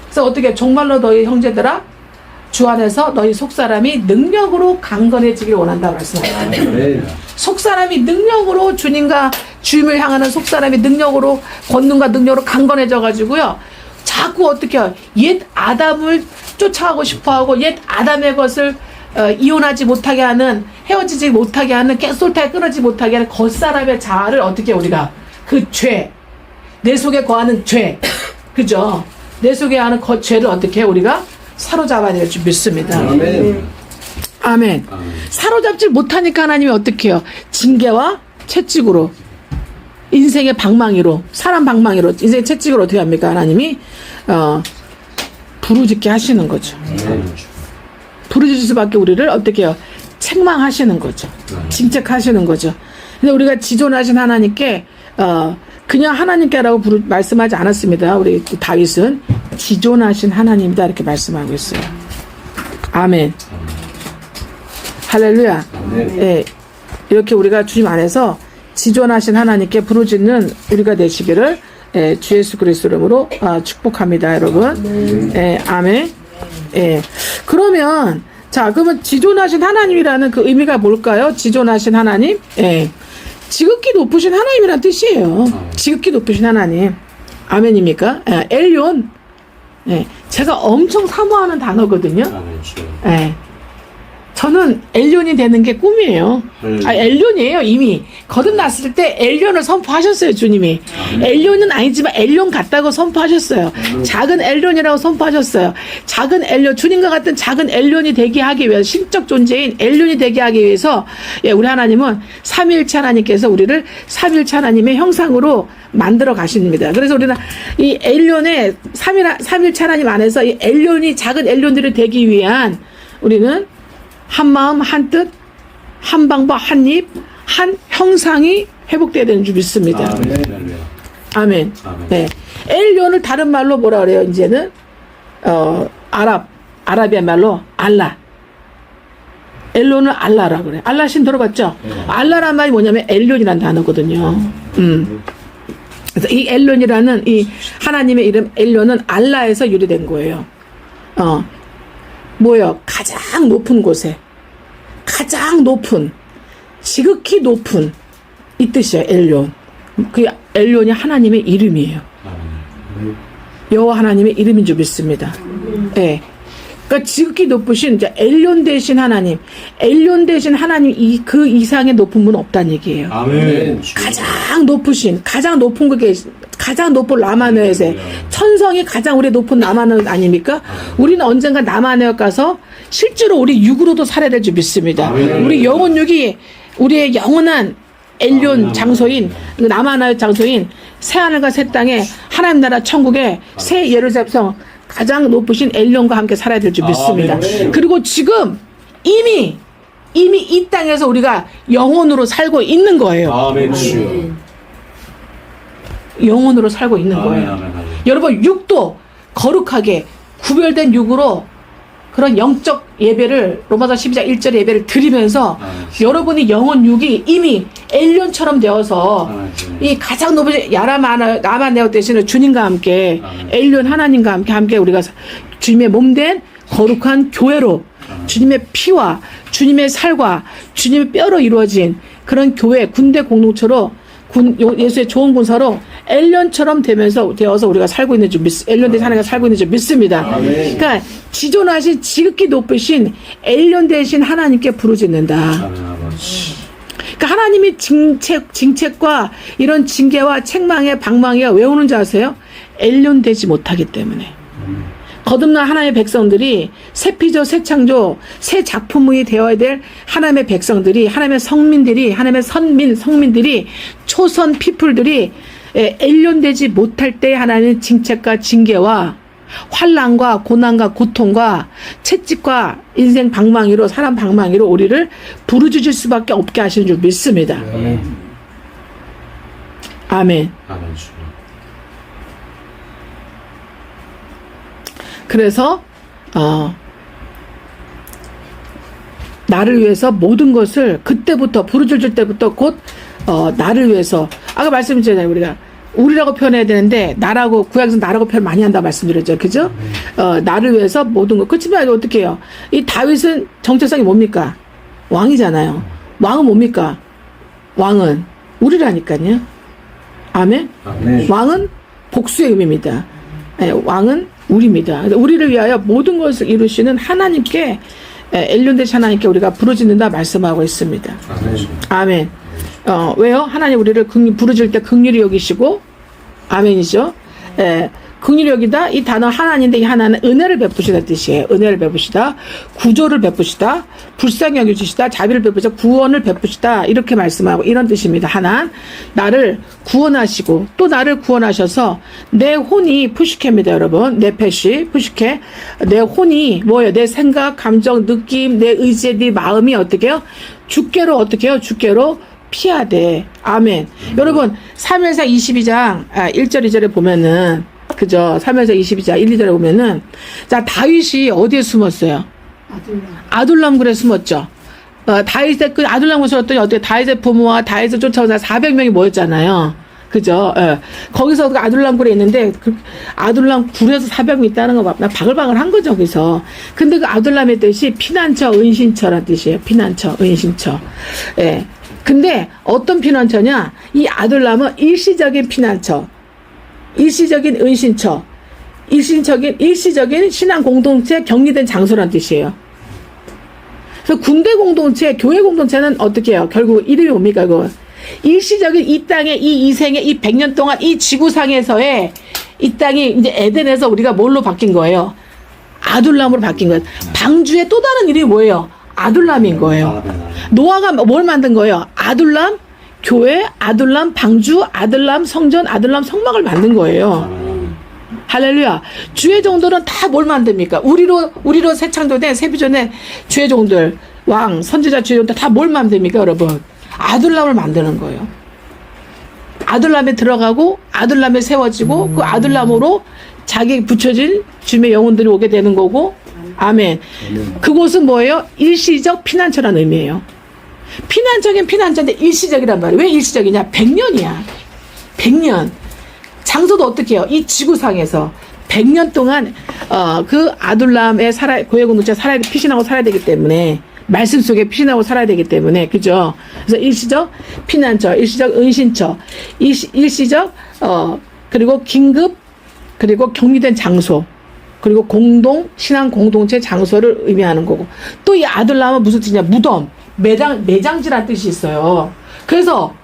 그래서 어떻게 정말로 너희 형제들아 주 안에서 너희 속사람이 능력으로 강건해지길 원한다 말씀합니다. 아멘. 속사람이 능력으로 주님과 주님을 향하는 속사람이 능력으로 권능과 능력으로 강건해져 가지고요. 자꾸 어떻게 해요? 옛 아담을 쫓아가고 싶어하고 옛 아담의 것을 이혼하지 못하게 하는 헤어지지 못하게 하는 깨솔타에 끊어지 못하게 하는 겉사람의 자아를 어떻게 우리가 그 죄, 내 속에 거하는 죄, 그죠? 내 속에 하는 죄를 어떻게 우리가 사로잡아야 될 줄 믿습니다. 아멘. 아멘. 사로잡지 못하니까 하나님이 어떻게 해요? 징계와 채찍으로 인생의 방망이로 사람 방망이로 인생의 채찍으로 어떻게 합니까? 하나님이 부르짖게 하시는 거죠. 부르짖을 수밖에 우리를 어떻게 해요? 책망하시는 거죠. 징책하시는 거죠. 근데 우리가 지존하신 하나님께 그냥 하나님께라고 말씀하지 않았습니다. 우리 다윗은 지존하신 하나님이다 이렇게 말씀하고 있어요. 아멘. 할렐루야. 예, 이렇게 우리가 주님 안에서 지존하신 하나님께 부르짖는 우리가 되시기를 주 예수 그리스도 이름으로 축복합니다, 여러분. 예, 아멘. 예. 그러면 그러면 지존하신 하나님이라는 그 의미가 뭘까요? 지존하신 하나님. 예. 지극히 높으신 하나님이란 뜻이에요. 지극히 높으신 하나님. 아멘입니까? 엘리온. 예. 제가 엄청 사모하는 단어거든요. 예. 저는 엘리온이 되는 게 꿈이에요. 엘리온이에요. 이미 거듭났을 때 엘리온을 선포하셨어요. 주님이. 엘리온은 아니지만 엘리온 같다고 선포하셨어요. 작은 엘리온이라고 선포하셨어요. 작은 엘리온, 주님과 같은 작은 엘리온이 되게 하기 위해서, 신적 존재인 엘리온이 되게 하기 위해서 우리 하나님은 삼위일체 하나님께서 우리를 삼위일체 하나님의 형상으로 만들어 가십니다. 그래서 우리는 이 엘리온의 삼위일체 하나님 안에서 이 엘리온이 작은 엘리온들이 되기 위한 우리는 한 마음, 한 뜻, 한 방법, 한 입, 한 형상이 회복되어야 되는 줄 믿습니다. 아멘. 아멘. 네. 엘리온을 다른 말로 뭐라 그래요, 이제는? 아라비아 말로 알라. 엘론은 알라라 그래. 알라 신 들어봤죠? 알라란 말이 뭐냐면 엘론이라는 단어거든요. 그래서 이 엘론이라는 이 하나님의 이름 엘론은 알라에서 유래된 거예요. 뭐요? 가장 높은 곳에, 가장 높은, 지극히 높은 이 뜻이에요. 엘론. 그 엘론이 하나님의 이름이에요. 여호와 하나님의 이름인 줄 믿습니다. 예. 그러니까 지극히 높으신 이제 엘론 대신 하나님, 엘론 대신 하나님 그 이상의 높은 분 없다는 얘기예요. 아멘. 가장 높으신, 가장 높은 그게 가장 높은 라마네엇에 천성이 가장 우리 높은 라마네엇 아닙니까? 우리는 언젠가 라마네엇 가서 실제로 우리 육으로도 살아야 될 줄 믿습니다. 우리 영혼 육이 우리의 영원한 엘론 장소인 라마네엇 장소인 새하늘과 새 땅에 하나님 나라 천국의 새 예루살렘성 가장 높으신 엘론과 함께 살아야 될 줄 믿습니다. 그리고 지금 이미 이 땅에서 우리가 영혼으로 살고 있는 거예요. 아멘. 주여. 영혼으로 살고 있는 거예요. 아멘. 여러분 육도 거룩하게 구별된 육으로 그런 영적 예배를 로마서 12장 1절 예배를 드리면서 여러분이 영혼 육이 이미 엘론처럼 되어서 이 가장 높은 라마네오 대신에 주님과 함께 엘론 하나님과 함께 우리가 주님의 몸된 거룩한 교회로 주님의 피와 주님의 살과 주님의 뼈로 이루어진 그런 교회 군대 공동체로 예수의 좋은 군사로 엘론처럼 되어서 우리가 살고 있는 줄 엘론 대신 하나님과 살고 있는 줄 믿습니다. 그러니까 지존하신 지극히 높으신 엘론 대신 하나님께 부르짖는다. 그러니까 하나님이 징책과 이런 징계와 책망에 방망이가 왜 오는지 아세요? 엘론 되지 못하기 때문에. 거듭난 하나님의 백성들이 새 피조, 새 창조, 새 작품이 되어야 될 하나님의 백성들이, 하나님의 성민들이, 하나님의 성민들이, 초선 피플들이 엘론되지 못할 때 하나님의 징책과 징계와 환난과 고난과 고통과 채찍과 인생 방망이로, 사람 방망이로 우리를 부르짖을 수밖에 없게 하시는 줄 믿습니다. 아멘. 아멘. 주여. 그래서 나를 위해서 모든 것을 그때부터 부르짖을 때부터 곧 나를 위해서 아까 말씀드렸잖아요. 우리라고 표현해야 되는데 나라고 구약에서 나라고 표현 많이 한다 말씀드렸죠. 그죠? 나를 위해서 모든 것. 그렇지만 어떻게 해요? 이 다윗은 정체성이 뭡니까? 왕이잖아요. 왕은 뭡니까? 왕은 우리라니까요. 아멘. 아멘. 왕은 복수의 의미입니다. 네, 왕은 우리입니다. 우리를 위하여 모든 것을 이루시는 하나님께 엘론 대신 하나님께 우리가 부르짖는다 말씀하고 있습니다. 아멘. 왜요? 하나님 우리를 부르짖을 때 긍휼히 여기시고 아멘이죠. 긍휼히 여기다 이 단어 하나님인데 이 하나는 은혜를 베푸시다 뜻이에요. 은혜를 베푸시다, 구조를 베푸시다, 불쌍히 여겨주시다, 자비를 베푸시다, 구원을 베푸시다 이렇게 말씀하고 이런 뜻입니다. 하나 나를 구원하시고 또 나를 구원하셔서 내 혼이 푸시케입니다. 여러분 내 패시 푸시케 내 혼이 뭐예요? 내 생각, 감정, 느낌, 내 의지, 내 마음이 어떻게 해요? 주께로 어떻게 해요? 주께로 피하되 아멘. 여러분 사무엘상 22장 1절 2절에 보면은 그죠? 3에서 22장 1, 2절에 보면은 자 다윗이 어디에 숨었어요? 아둘람굴에 숨었죠. 다윗의 그 아둘람굴에 숨었더니 어떻게 다윗의 부모와 다윗을 쫓아오는 400명이 모였잖아요. 그죠? 거기서 그 아둘람굴에 있는데 그 아둘람굴에서 400명이 있다는 거 나 바글바글 한 거죠. 거기서. 근데 그 아둘람의 뜻이 피난처, 은신처라는 뜻이에요. 피난처, 은신처. 근데 어떤 피난처냐? 이 아둘람은 일시적인 피난처. 일시적인 은신처, 일시적인 신앙 공동체 격리된 장소란 뜻이에요. 그래서 군대 공동체, 교회 공동체는 어떻게 해요? 결국 이름이 뭡니까, 그거? 일시적인 이 땅에, 이 이생에, 이 100년 동안 이 지구상에서의 이 땅이 이제 에덴에서 우리가 뭘로 바뀐 거예요? 아둘람으로 바뀐 거예요. 방주의 또 다른 이름이 뭐예요? 아둘람인 거예요. 노아가 뭘 만든 거예요? 아둘람, 교회, 아둘람, 방주, 아둘람, 성전, 아둘람, 성막을 만든 거예요. 할렐루야. 주의 종들은 다 뭘 만듭니까? 우리로 새 창조된 새 비전의 주의 종들, 왕, 선지자 주의 종들 다 뭘 만듭니까, 여러분? 아둘람을 만드는 거예요. 아둘람에 들어가고, 아둘람에 세워지고, 그 아둘람으로 자기 붙여진 주님의 영혼들이 오게 되는 거고, 아멘. 그곳은 뭐예요? 일시적 피난처라는 의미예요. 피난처긴 피난처인데 일시적이란 말이에요. 왜 일시적이냐? 100년이야. 100년. 장소도 어떻게 해요? 이 지구상에서 100년 동안 그 아둘람의 고해 공동체 피신하고 살아야 되기 때문에, 말씀 속에 피신하고 살아야 되기 때문에, 그죠? 그래서 일시적 피난처, 일시적 은신처, 일시적 그리고 긴급, 그리고 격리된 장소, 그리고 신앙 공동체 장소를 의미하는 거고, 또 이 아둘람은 무슨 뜻이냐? 무덤, 매장지라는 뜻이 있어요. 그래서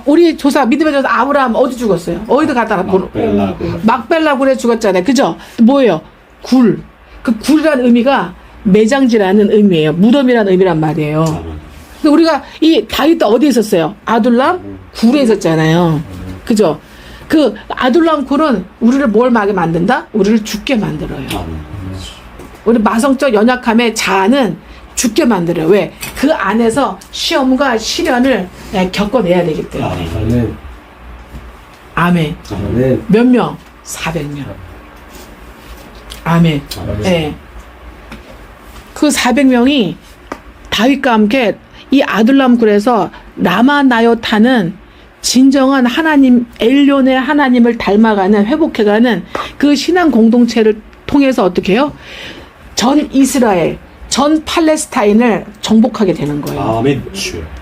우리 믿음의 조사 아브라함 어디 죽었어요? 어디도 갔다가 막벨라 굴에 죽었잖아요. 그죠? 뭐예요? 굴. 그 굴이라는 의미가 매장지라는 의미예요. 무덤이라는 의미란 말이에요. 근데 우리가 이 다윗도 어디에 있었어요? 아둘람 굴에 있었잖아요. 그죠? 그 아둘람 굴은 우리를 뭘 하게 만든다? 우리를 죽게 만들어요. 우리 마성적 연약함의 자아는 죽게 만들어요. 왜? 그 안에서 시험과 시련을 겪어내야 되기 때문에. 아멘. 아멘. 몇 명? 400명. 아멘. 네. 그 400명이 다윗과 함께 이 아둘람 굴에서 라마나요타는 진정한 하나님, 엘론의 하나님을 닮아가는, 회복해가는 그 신앙 공동체를 통해서 어떻게 해요? 전 이스라엘, 전 팔레스타인을 정복하게 되는 거예요. 아멘.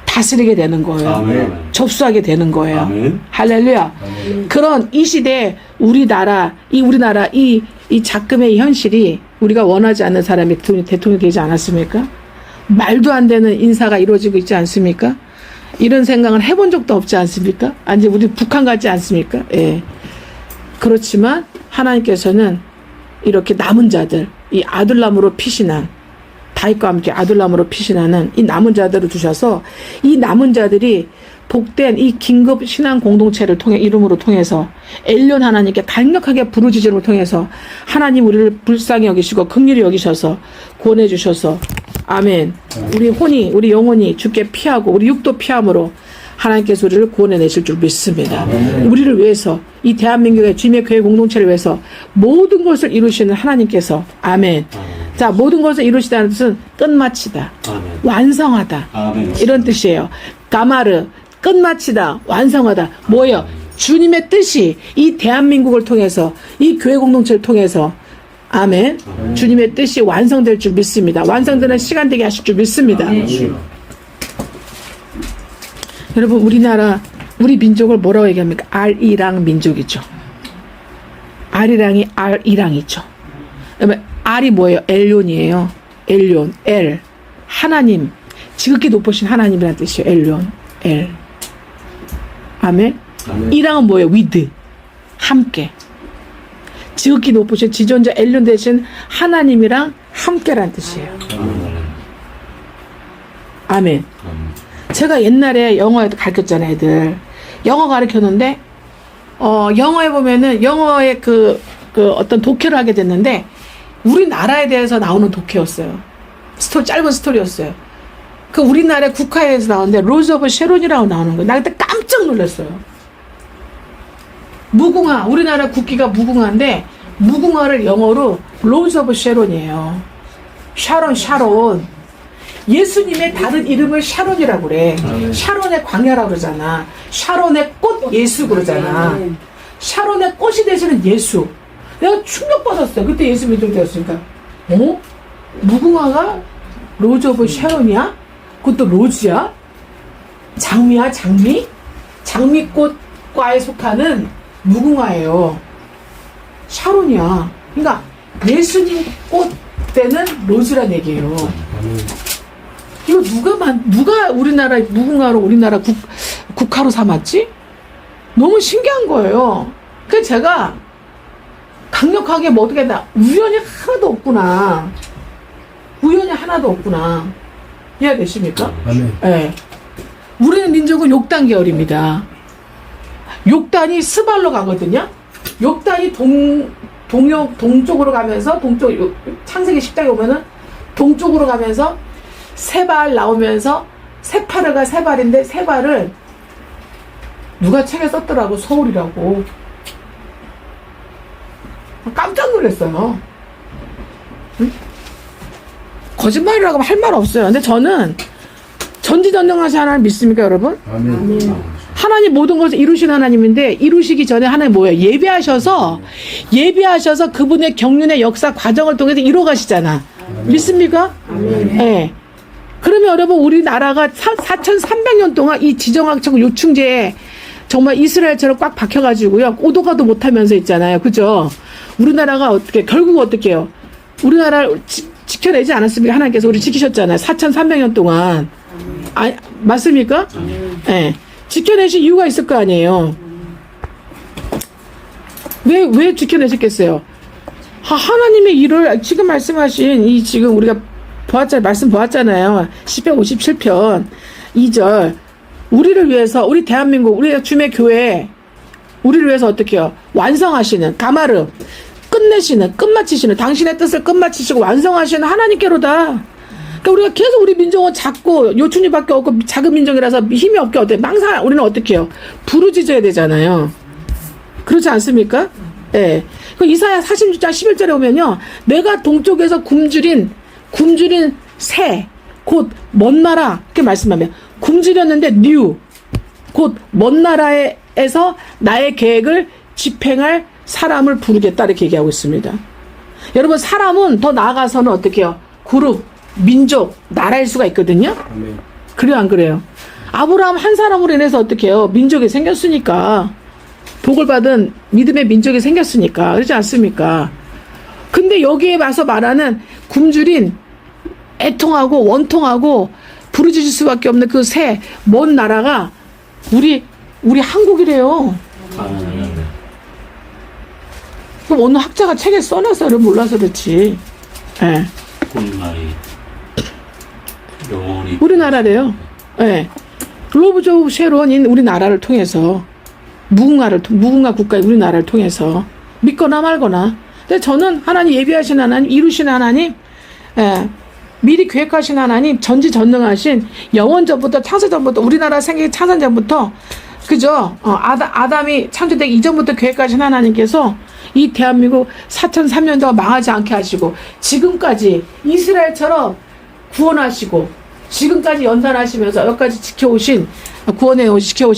다스리게 되는 거예요. 아멘. 접수하게 되는 거예요. 아멘. 할렐루야. 아멘. 그런 이 시대에 우리나라, 이 작금의 현실이 우리가 원하지 않는 사람이 대통령이 되지 않았습니까? 말도 안 되는 인사가 이루어지고 있지 않습니까? 이런 생각을 해본 적도 없지 않습니까? 아니, 우리 북한 같지 않습니까? 예. 그렇지만 하나님께서는 이렇게 남은 자들, 이 아둘람으로 피신한, 다윗과 함께 아둘람으로 피신하는 이 남은 자들을 두셔서, 이 남은 자들이 복된 이 긴급 신앙 공동체를 이름으로 통해서 엘리온 하나님께 강력하게 부르짖음을 통해서 하나님 우리를 불쌍히 여기시고 긍휼히 여기셔서 구원해 주셔서, 아멘. 우리 영혼이 주께 피하고 우리 육도 피함으로 하나님께서 우리를 구원해 내실 줄 믿습니다. 아멘. 우리를 위해서, 이 대한민국의 주님의 교회 공동체를 위해서 모든 것을 이루시는 하나님께서, 아멘. 자, 모든 것을 이루시다는 뜻은 끝마치다, 아멘. 완성하다, 아멘. 이런 뜻이에요. 가마르, 끝마치다, 완성하다. 뭐예요? 주님의 뜻이 이 대한민국을 통해서, 이 교회 공동체를 통해서, 아멘. 주님의 뜻이 완성될 줄 믿습니다. 완성되는 시간 되게 하실 줄 믿습니다. 여러분, 우리 민족을 뭐라고 얘기합니까? 알이랑 민족이죠. 알이랑이 알이랑이죠. 그러면 알이 뭐예요? 엘론이에요. 엘론, 엘. 하나님. 지극히 높으신 하나님이라는 뜻이에요. 엘론, 엘. 아멘. 이랑은 뭐예요? 위드. 함께. 지극히 높으신 지존자 엘론 대신 하나님이랑 함께라는 뜻이에요. 아멘. 제가 옛날에 영어에도 가르쳤잖아요, 애들. 영어 가르쳤는데, 영어에 보면은, 영어의 어떤 독해를 하게 됐는데, 우리나라에 대해서 나오는 독해였어요. 짧은 스토리였어요. 그 우리나라 국화에서 나오는데, 로즈 오브 쉐론이라고 나오는 거예요. 나 그때 깜짝 놀랐어요. 무궁화, 우리나라 국기가 무궁화인데, 무궁화를 영어로 로즈 오브 쉐론이에요. 샤론. 예수님의 다른 이름을 샤론이라고 그래. 샤론의 광야라고 그러잖아. 샤론의 꽃 예수 그러잖아. 샤론의 꽃이 되시는 예수. 내가 충격받았어요. 그때 예수 믿을 때였으니까. 무궁화가 로즈 오브 샤론이야? 그것도 로즈야? 장미야, 장미? 장미꽃과에 속하는 무궁화예요. 샤론이야. 그러니까 예수님 꽃 때는 로즈란 얘기예요. 이거 누가 우리나라 무궁화로 우리나라 국화로 삼았지? 너무 신기한 거예요. 그래서 제가 강력하게 어떻게 우연이 하나도 없구나. 이해되십니까? 네. 우리는 민족은 욕단 계열입니다. 욕단이 스발로 가거든요. 욕단이 동쪽으로 가면서, 창세기 10장에 오면은 동쪽으로 가면서 세발 나오면서, 세파르가 세발인데, 세발을 누가 책에 썼더라고. 서울이라고. 깜짝 놀랐어요. 거짓말이라고 할 말 없어요. 근데 저는 전지전능하신 하나님 믿습니까, 여러분? 아멘. 하나님 모든 것을 이루신 하나님인데 이루시기 전에 하나님 뭐예요? 예배하셔서 그분의 경륜의 역사 과정을 통해서 이루어가시잖아. 믿습니까? 네. 그러면 여러분 우리나라가 4,300년 동안 이 지정학적 요충지에 정말 이스라엘처럼 꽉 박혀가지고요. 오도 가도 못하면서 있잖아요. 그죠? 우리나라가 결국 어떻게 해요? 우리나라를 지켜내지 않았습니까? 하나님께서 우리 지키셨잖아요. 4,300년 동안. 맞습니까? 네. 지켜내신 이유가 있을 거 아니에요. 왜 지켜내셨겠어요? 하나님의 일을 지금 말씀하신 지금 우리가 말씀 보았잖아요. 1057편 2절. 우리를 위해서, 우리 대한민국, 우리 주의 교회, 우리를 위해서 어떻게 해요? 완성하시는, 가마르, 끝마치시는, 당신의 뜻을 끝마치시고 완성하시는 하나님께로다. 그러니까 우리가 계속 우리 민족은 작고 요충지밖에 없고 작은 민족이라서 힘이 없게 우리는 어떻게 해요? 부르짖어야 되잖아요. 그렇지 않습니까? 예. 네. 그 이사야 46장 11절에 오면요. 내가 동쪽에서 굶주린 새, 곧 먼 나라, 이렇게 말씀하면 굶주렸는데 곧 먼 나라에서 나의 계획을 집행할 사람을 부르겠다 이렇게 얘기하고 있습니다. 여러분 사람은 더 나아가서는 어떻게 해요? 그룹, 민족, 나라일 수가 있거든요. 그래요 안 그래요? 아브라함 한 사람으로 인해서 어떻게 해요? 민족이 생겼으니까. 복을 받은 믿음의 민족이 생겼으니까. 그렇지 않습니까? 근데 여기에 와서 말하는 굶주린 애통하고 원통하고 부르짖을 수밖에 없는 그 먼 나라가 우리 한국이래요. 그럼 어느 학자가 책에 써놔서 몰라서 그렇지. 예. 우리말이 영원히 우리나라래요. 예. 글로브 오브 쉐론인 우리나라를 통해서 무궁화 국가의 우리나라를 통해서 믿거나 말거나. 근데 저는 하나님 예비하신 하나님, 이루신 하나님, 예. 미리 계획하신 하나님, 전지전능하신 영원전부터 창세전부터 우리나라 생기 창세전부터 그죠? 아담이 창조되기 이전부터 계획하신 하나님께서 이 대한민국 4,003년 동안 망하지 않게 하시고 지금까지 이스라엘처럼 구원하시고 지금까지 연단하시면서 여기까지 지켜오신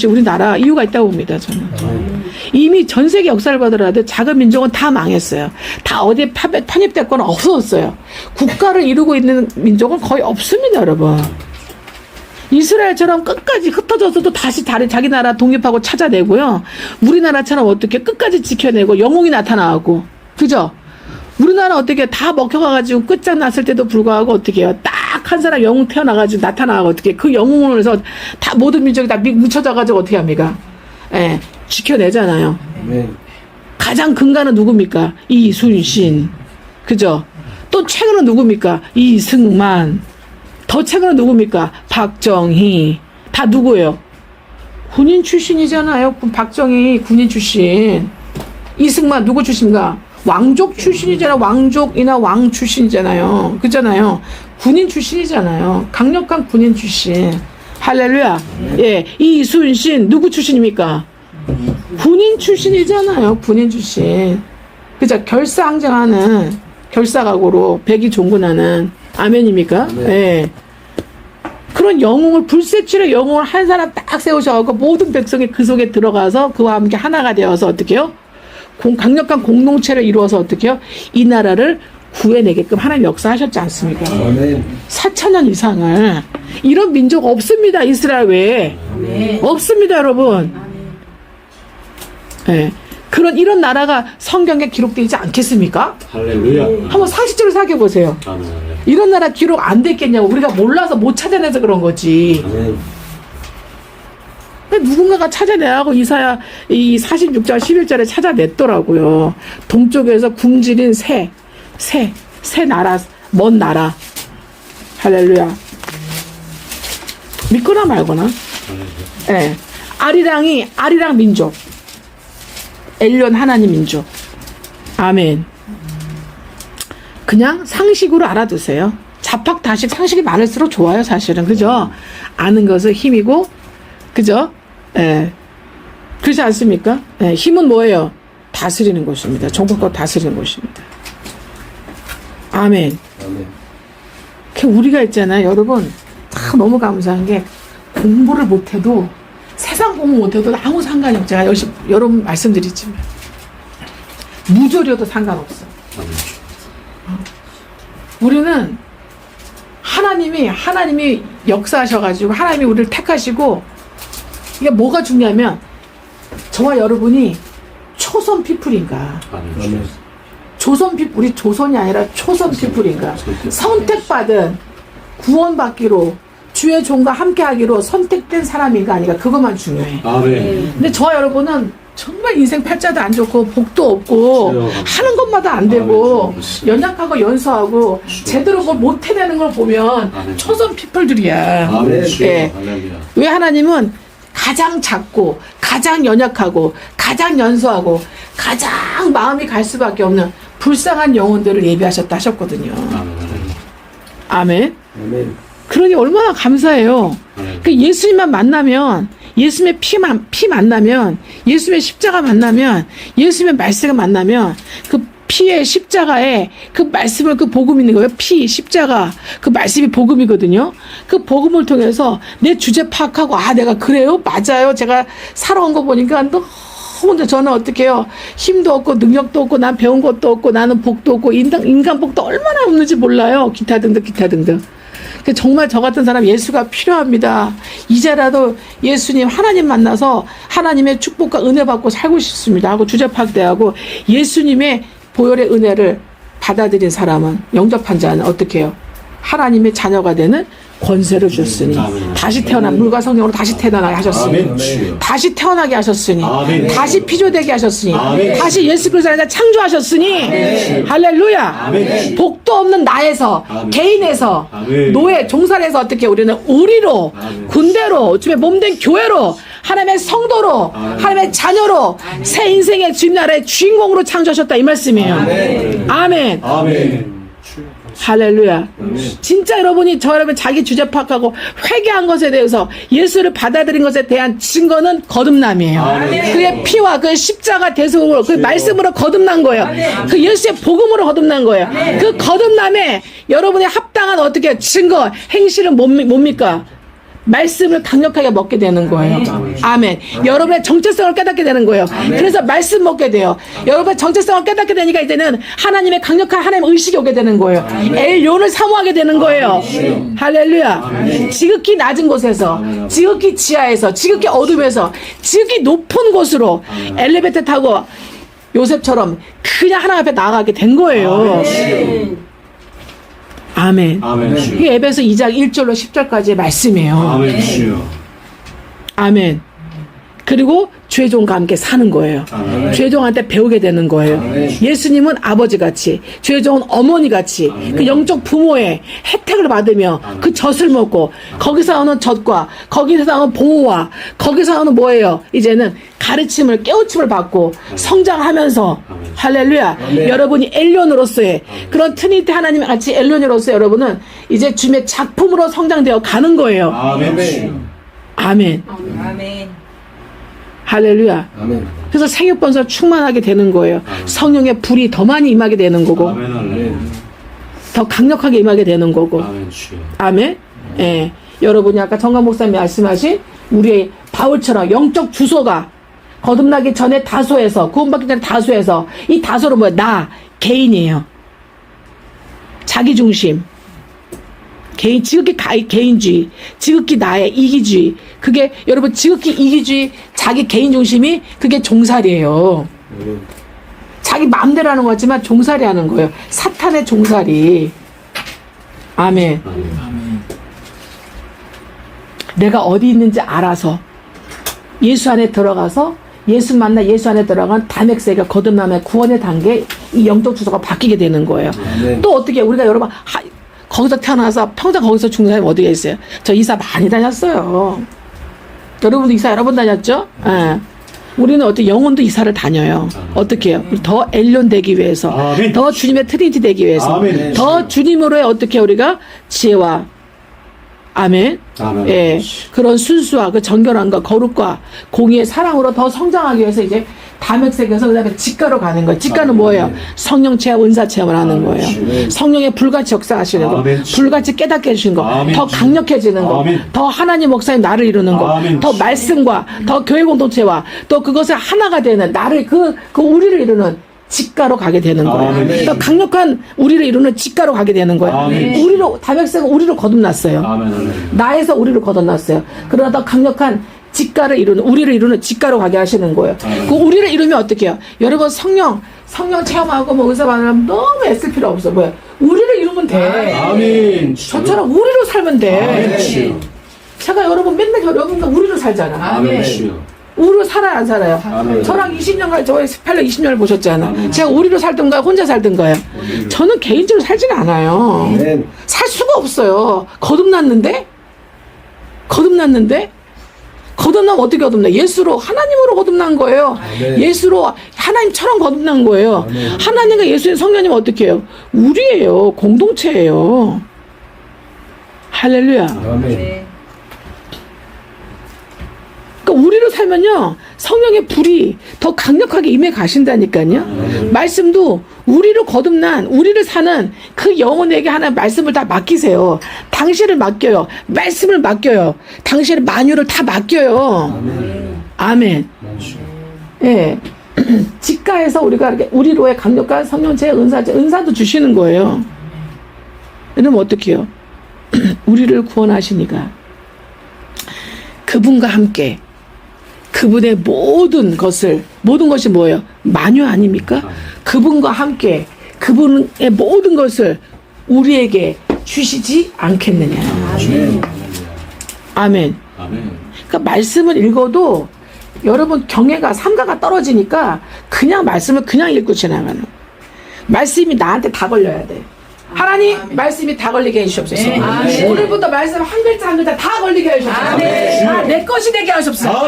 우리나라 이유가 있다고 봅니다. 저는 이미 전 세계 역사를 보더라도 작은 민족은 다 망했어요. 다 어디에 편입됐거나 없어졌어요. 국가를 이루고 있는 민족은 거의 없습니다, 여러분. 이스라엘처럼 끝까지 흩어져서도 다시 자기 나라 독립하고 찾아내고요. 우리나라처럼 어떻게 끝까지 지켜내고 영웅이 나타나고, 그죠? 우리나라 어떻게 다 먹혀가가지고 끝장났을 때도 불구하고 어떻게 해요? 딱 한 사람 영웅 태어나가지고 나타나고 어떻게 그 영웅으로 해서 다 모든 민족이 다 뭉쳐져가지고 어떻게 합니까? 예, 지켜내잖아요. 네. 가장 근간은 누굽니까? 이순신. 그죠? 또 최근은 누굽니까? 이승만. 더 최근은 누굽니까? 박정희. 다 누구예요? 군인 출신이잖아요. 박정희 군인 출신. 이승만 누구 출신인가? 왕족 출신이잖아요. 왕족이나 왕 출신이잖아요. 그잖아요. 군인 출신이잖아요. 강력한 군인 출신. 할렐루야. 예, 이순신 누구 출신입니까? 군인 출신이잖아요. 군인 출신. 그죠? 결사항쟁하는 결사각오로 백이 종군하는 아멘입니까? 예. 그런 영웅을 불세출의 영웅을 한 사람 딱 세우셔갖고 모든 백성이 그 속에 들어가서 그와 함께 하나가 되어서 어떻게 해요? 강력한 공동체를 이루어서 어떻게 해요? 이 나라를 구해내게끔 하나님 역사하셨지 않습니까? 4,000년 이상을. 이런 민족 없습니다. 이스라엘 외에. 없습니다, 여러분. 예. 이런 나라가 성경에 기록되어 있지 않겠습니까? 할렐루야. 한번 상식적으로 생각해 보세요. 아멘. 이런 나라 기록 안 됐겠냐고. 우리가 몰라서 못 찾아내서 그런 거지. 아멘. 누군가가 찾아내라고 이사야 이 46장 11절에 찾아냈더라고요. 동쪽에서 굶주린 새 나라, 먼 나라. 할렐루야. 믿거나 말거나. 예. 아리랑 민족. 엘리온 하나님 민족. 아멘. 그냥 상식으로 알아두세요. 자팍다식 상식이 많을수록 좋아요, 사실은. 그죠? 아는 것은 힘이고, 그죠? 예. 그렇지 않습니까? 예. 힘은 뭐예요? 다스리는 것입니다. 정복하고 다스리는 것입니다. 아멘. 아멘. 그 우리가 있잖아요, 여러분. 다 너무 감사한 게 공부를 못해도 세상 공부 못해도 아무 상관이 없죠. 제가 여러분 말씀드리지만 무졸이어도 상관없어. 아멘. 우리는 하나님이 역사하셔가지고 하나님이 우리를 택하시고 이게 뭐가 중요하면 저와 여러분이 초선 피플인가 아멘. 아멘. 조선 피플 우리 조선이 아니라 초선 피플인가 선택받은 구원받기로 주의 종과 함께하기로 선택된 사람인가 아닌가 그것만 중요해. 아멘. 근데 저와 여러분은 정말 인생 팔자도 안 좋고 복도 없고 그래요. 하는 것마다 안 되고 아멘. 연약하고 연소하고 제대로 뭘 못 해내는 걸 보면 아멘. 초선 피플들이야. 아멘. 주여. 예. 할렐루야. 왜 하나님은 가장 작고 가장 연약하고 가장 연소하고 가장 마음이 갈 수밖에 없는 불쌍한 영혼들을 예비하셨다 하셨거든요. 아멘. 할렐루야. 아멘. 아멘. 그러니 얼마나 감사해요. 아멘. 그 예수님만 만나면 예수님의 피 만나면 예수님의 십자가 만나면 예수님의 말씀을 만나면 그 피의 십자가에 그 말씀을 그 복음 있는 거예요. 피 십자가 그 말씀이 복음이거든요. 그 복음을 통해서 내 주제 파악하고 아 내가 그래요 맞아요. 제가 살아온 거 보니까 너무 저는 어떻게 해요. 힘도 없고 능력도 없고 난 배운 것도 없고 나는 복도 없고 인간 복도 얼마나 없는지 몰라요. 기타 등등. 정말 저 같은 사람 예수가 필요합니다. 이제라도 예수님 하나님 만나서 하나님의 축복과 은혜 받고 살고 싶습니다 하고 주제 파악대하고 예수님의 보혈의 은혜를 받아들인 사람은 영접한 자는 어떻게 해요? 하나님의 자녀가 되는 권세를 주셨으니 아멘. 다시 태어나 물과 성령으로 다시 태어나게 하셨으니 아멘. 주여. 다시 태어나게 하셨으니 아멘. 다시 피조되게 하셨으니 아멘. 다시 예수 그리스도 안에서 창조하셨으니 할렐루야. 아멘. 복도 없는 나에서 아멘. 개인에서 아멘. 노예 종살에서 어떻게 우리는 우리로 아멘. 군대로 주의 몸된 교회로 하나님의 성도로 아멘. 하나님의 자녀로 새 인생의 주님 나라의 주인공으로 창조하셨다 이 말씀이에요. 아멘. 아멘. 아멘. 할렐루야. 진짜 여러분이 저 여러분 자기 주제 파악하고 회개한 것에 대해서 예수를 받아들인 것에 대한 증거는 거듭남이에요. 아멘. 그의 피와 그의 십자가 대속으로 그 말씀으로 거듭난 거예요. 그 예수의 복음으로 거듭난 거예요. 그 거듭남에 여러분의 합당한 어떻게 증거 행실은 뭡니까? 말씀을 강력하게 먹게 되는 거예요. 아멘. 여러분의 정체성을 깨닫게 되는 거예요. 그래서 말씀 먹게 돼요. 여러분의 정체성을 깨닫게 되니까 이제는 하나님의 강력한 하나님 의식이 오게 되는 거예요. 엘요를 사모하게 되는 거예요. 할렐루야. 지극히 낮은 곳에서, 지극히 지하에서, 지극히 어둠에서, 지극히 높은 곳으로 엘리베이터 타고 요셉처럼 그냥 하나님 앞에 나아가게 된 거예요. 아멘. 아멘. 주여. 이게 에베소 2장 1절로 10절까지의 말씀이에요. 아멘. 주여. 아멘. 그리고 죄종과 함께 사는 거예요. 아멘. 죄종한테 배우게 되는 거예요. 아멘. 예수님은 아버지같이, 죄종은 어머니같이 그 영적 부모의 혜택을 받으며 그 젖을 먹고 거기서 오는 젖과 거기서 오는 보호와 거기서 오는 뭐예요? 이제는 가르침을 깨우침을 받고 성장하면서 아멘. 할렐루야. 아멘. 여러분이 엘리온으로서의 그런 트니티 하나님 같이 엘리온으로서 여러분은 이제 주님의 작품으로 성장되어 가는 거예요. 아멘. 주여. 아멘. 아멘. 할렐루야. 아멘. 그래서 생육번서 충만하게 되는 거예요. 성령의 불이 더 많이 임하게 되는 거고, 아멘. 할렐루야. 더 강력하게 임하게 되는 거고. 아멘. 주여. 아멘. 예. 여러분이 아까 정강 목사님이 말씀하신 우리의 바울처럼 영적 주소가 거듭나기 전에 다소에서, 구원받기 전에 다소에서, 이 다소는 뭐야? 나, 개인이에요. 자기중심. 지극히 개인주의, 지극히 나의 이기주의. 그게 여러분 지극히 이기주의, 자기 개인중심이 그게 종살이에요. 자기 마음대로 하는 것 같지만 종살이 하는 거예요. 사탄의 종살이. 아멘. 아멘. 내가 어디 있는지 알아서 예수 안에 들어가서 예수 만나 예수 안에 들어간 담액세가 거듭남의 구원의 단계 이 영적 주소가 바뀌게 되는 거예요. 아멘. 또 어떻게 우리가 여러분 거기서 태어나서 평생 거기서 죽는 사람이 어디가 있어요? 저 이사 많이 다녔어요. 여러분도 이사 여러 번 다녔죠? 예. 우리는 어떻게 영혼도 이사를 다녀요. 어떻게 해요? 더 엘리온 되기 위해서, 아멘. 더 주님의 트리니티 되기 위해서, 아멘. 더 주님으로의 어떻게 우리가 지혜와 아멘. 아멘. 예, 그런 순수와 그 정결함과 거룩과 공의의 사랑으로 더 성장하기 위해서 이제 담액색에서 그다음에 직가로 가는 거예요. 직가는 뭐예요? 성령 체험, 은사 체험을 하는 거예요. 성령의 불같이 역사하시는 거, 불같이 깨닫게 해주신 거, 더 강력해지는 거, 더 하나님 목사님 나를 이루는 거, 더 말씀과 더 교회 공동체와 또 그것을 하나가 되는 나를 그 우리를 이루는 직가로 가게 되는 거예요. 더 강력한 우리를 이루는 직가로 가게 되는 거예요. 우리로 담액색은 우리로 거듭났어요. 나에서 우리를 거듭났어요. 그러나 더 강력한 직가를 이루는 우리를 이루는 직가로 가게 하시는 거예요. 그 우리를 이루면 어떻게 해요? 여러분 성령 체험하고 뭐 은사 받으면 너무 애쓸 필요 없어. 뭐야? 우리를 이루면 돼. 아멘. 저처럼 우리로 살면 돼. 주여. 제가 여러분 맨날 여러분과 우리로 살잖아. 아멘. 주여. 우리로 살아요, 안 살아요? 아멘. 저랑 20년간 저희 18년 20년을 보셨잖아. 제가 우리로 살든가 혼자 살든가요. 저는 개인적으로 살지는 않아요. 아멘. 살 수가 없어요. 거듭났는데 거듭나면 어떻게 거듭나? 예수로 하나님으로 거듭난 거예요. 아멘. 예수로 하나님처럼 거듭난 거예요. 아멘. 하나님과 예수의 성령님은 어떻게 해요? 우리예요. 공동체예요. 할렐루야. 아멘. 그러니까 우리로 살면요 성령의 불이 더 강력하게 임해 가신다니까요. 말씀도 우리로 거듭난 우리를 사는 그 영혼에게 하나님 말씀을 다 맡기세요. 당신을 맡겨요. 말씀을 맡겨요. 당신의 만유를 다 맡겨요. 아멘. 예. 직가에서 우리가 이렇게 우리로의 강력한 성령체 은사도 주시는 거예요. 그러면 어떻게 해요? 우리를 구원하시니까 그분과 함께 그분의 모든 것이 뭐예요? 만유 아닙니까? 그분과 함께 그분의 모든 것을 우리에게 주시지 않겠느냐. 아멘. 아멘. 그러니까 말씀을 읽어도 여러분 경애가 삼가가 떨어지니까 그냥 말씀을 그냥 읽고 지나가는 거예요. 말씀이 나한테 다 걸려야 돼. 하나님 말씀이 다 걸리게 해주시옵소서. 오늘부터 말씀 한 글자 한 글자 다 걸리게 해주시옵소서. 내 것이 되게 하시옵소서.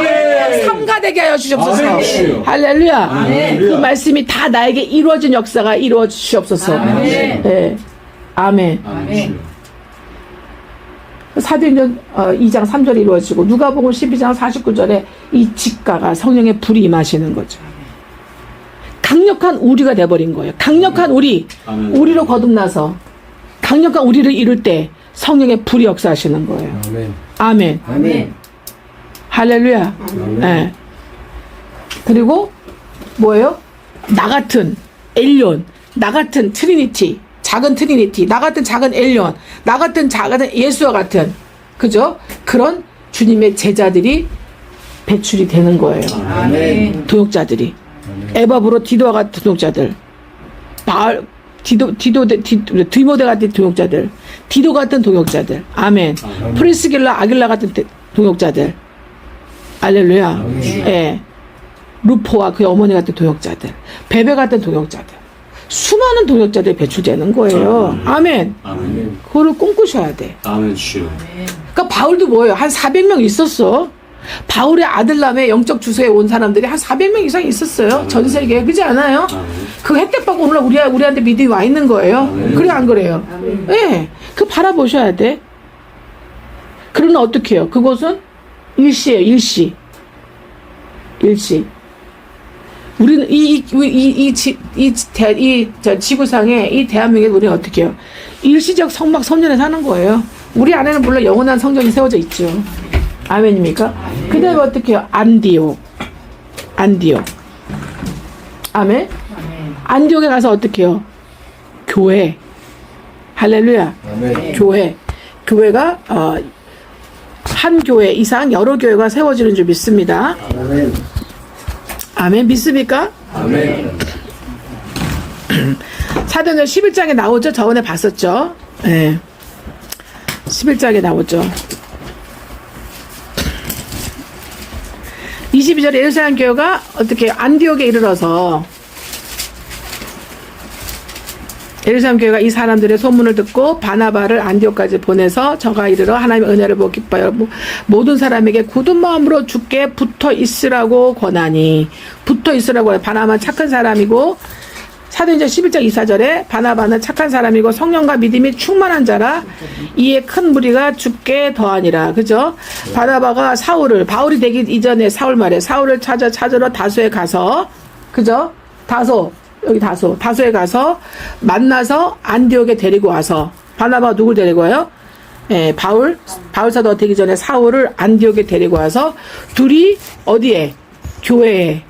삼가되게 하여 주시옵소서. 아멘. 할렐루야. 그 말씀이 다 나에게 이루어진 역사가 이루어 주시옵소서. 네. 아멘. 아멘. 사도행전 2장 3절에 이루어지고 누가복음 12장 49절에 이 직가가 성령의 불이 임하시는 거죠. 강력한 우리가 돼버린 거예요. 강력한 우리로 거듭나서 강력한 우리를 이룰 때 성령의 불이 역사하시는 거예요. 아멘. 아멘. 아멘. 할렐루야. 네. 그리고 뭐예요? 나 같은 엘리온, 나 같은 트리니티, 작은 트리니티, 나 같은 작은 엘리온, 나 같은 작은 예수와 같은 그죠? 그런 주님의 제자들이 배출이 되는 거예요. 아멘. 도역자들이. 에바브로 디도와 같은 도역자들, 디모데 같은 도역자들, 디도 같은 도역자들, 아멘. 프리스길라 아길라 같은 도역자들, 알렐루야. 예. 루포와 그의 어머니 같은 도역자들, 베베 같은 도역자들, 수많은 도역자들이 배출되는 거예요. 아멘. 아멘. 그거를 꿈꾸셔야 돼. 아멘. 주여. 그러니까 바울도 뭐예요? 한 400명 있었어. 바울의 아들남의 영적 주소에 온 사람들이 한 400명 이상 있었어요. 전 세계에. 그렇지 않아요? 그 혜택 받고 오늘 우리한테 믿음이 와 있는 거예요. 그래 안 그래요? 예. 네, 그 바라보셔야 돼. 그러나 어떻게 해요? 그것은 일시예요. 일시. 우리는 저 지구상에 이 대한민국에 우리는 어떻게 해요? 일시적 성막 성전에 사는 거예요. 우리 안에는 물론 영원한 성전이 세워져 있죠. 아멘입니까? 그 다음에 어떻게 해요? 안디옥. 아멘? 안디옥에 가서 어떻게 해요? 교회. 할렐루야. 아멘. 교회가 한 교회 이상 여러 교회가 세워지는 줄 믿습니다. 아멘. 아멘. 믿습니까? 아멘. 사도행전 11장에 나오죠? 저번에 봤었죠? 네. 11장에 나오죠. 22절에 예루살렘 교회가 어떻게 안디옥에 이르러서 예루살렘 교회가 이 사람들의 소문을 듣고 바나바를 안디옥까지 보내서 저가 이르러 하나님의 은혜를 보고 기뻐요. 모든 사람에게 굳은 마음으로 주께 붙어 있으라고 권하니. 붙어 있으라고 해요. 바나바는 착한 사람이고 사도행전 11장 24절에 바나바는 착한 사람이고 성령과 믿음이 충만한 자라 이에 큰 무리가 주께 더하니라. 그죠? 바나바가 바울이 되기 이전에 사울 말에 사울을 찾으러 다소에 가서 그죠? 다소, 여기 다소에 가서 만나서 안디옥에 데리고 와서, 바나바가 누굴 데리고 와요? 예, 바울 사도가 되기 전에 사울을 안디옥에 데리고 와서 둘이 어디에? 교회에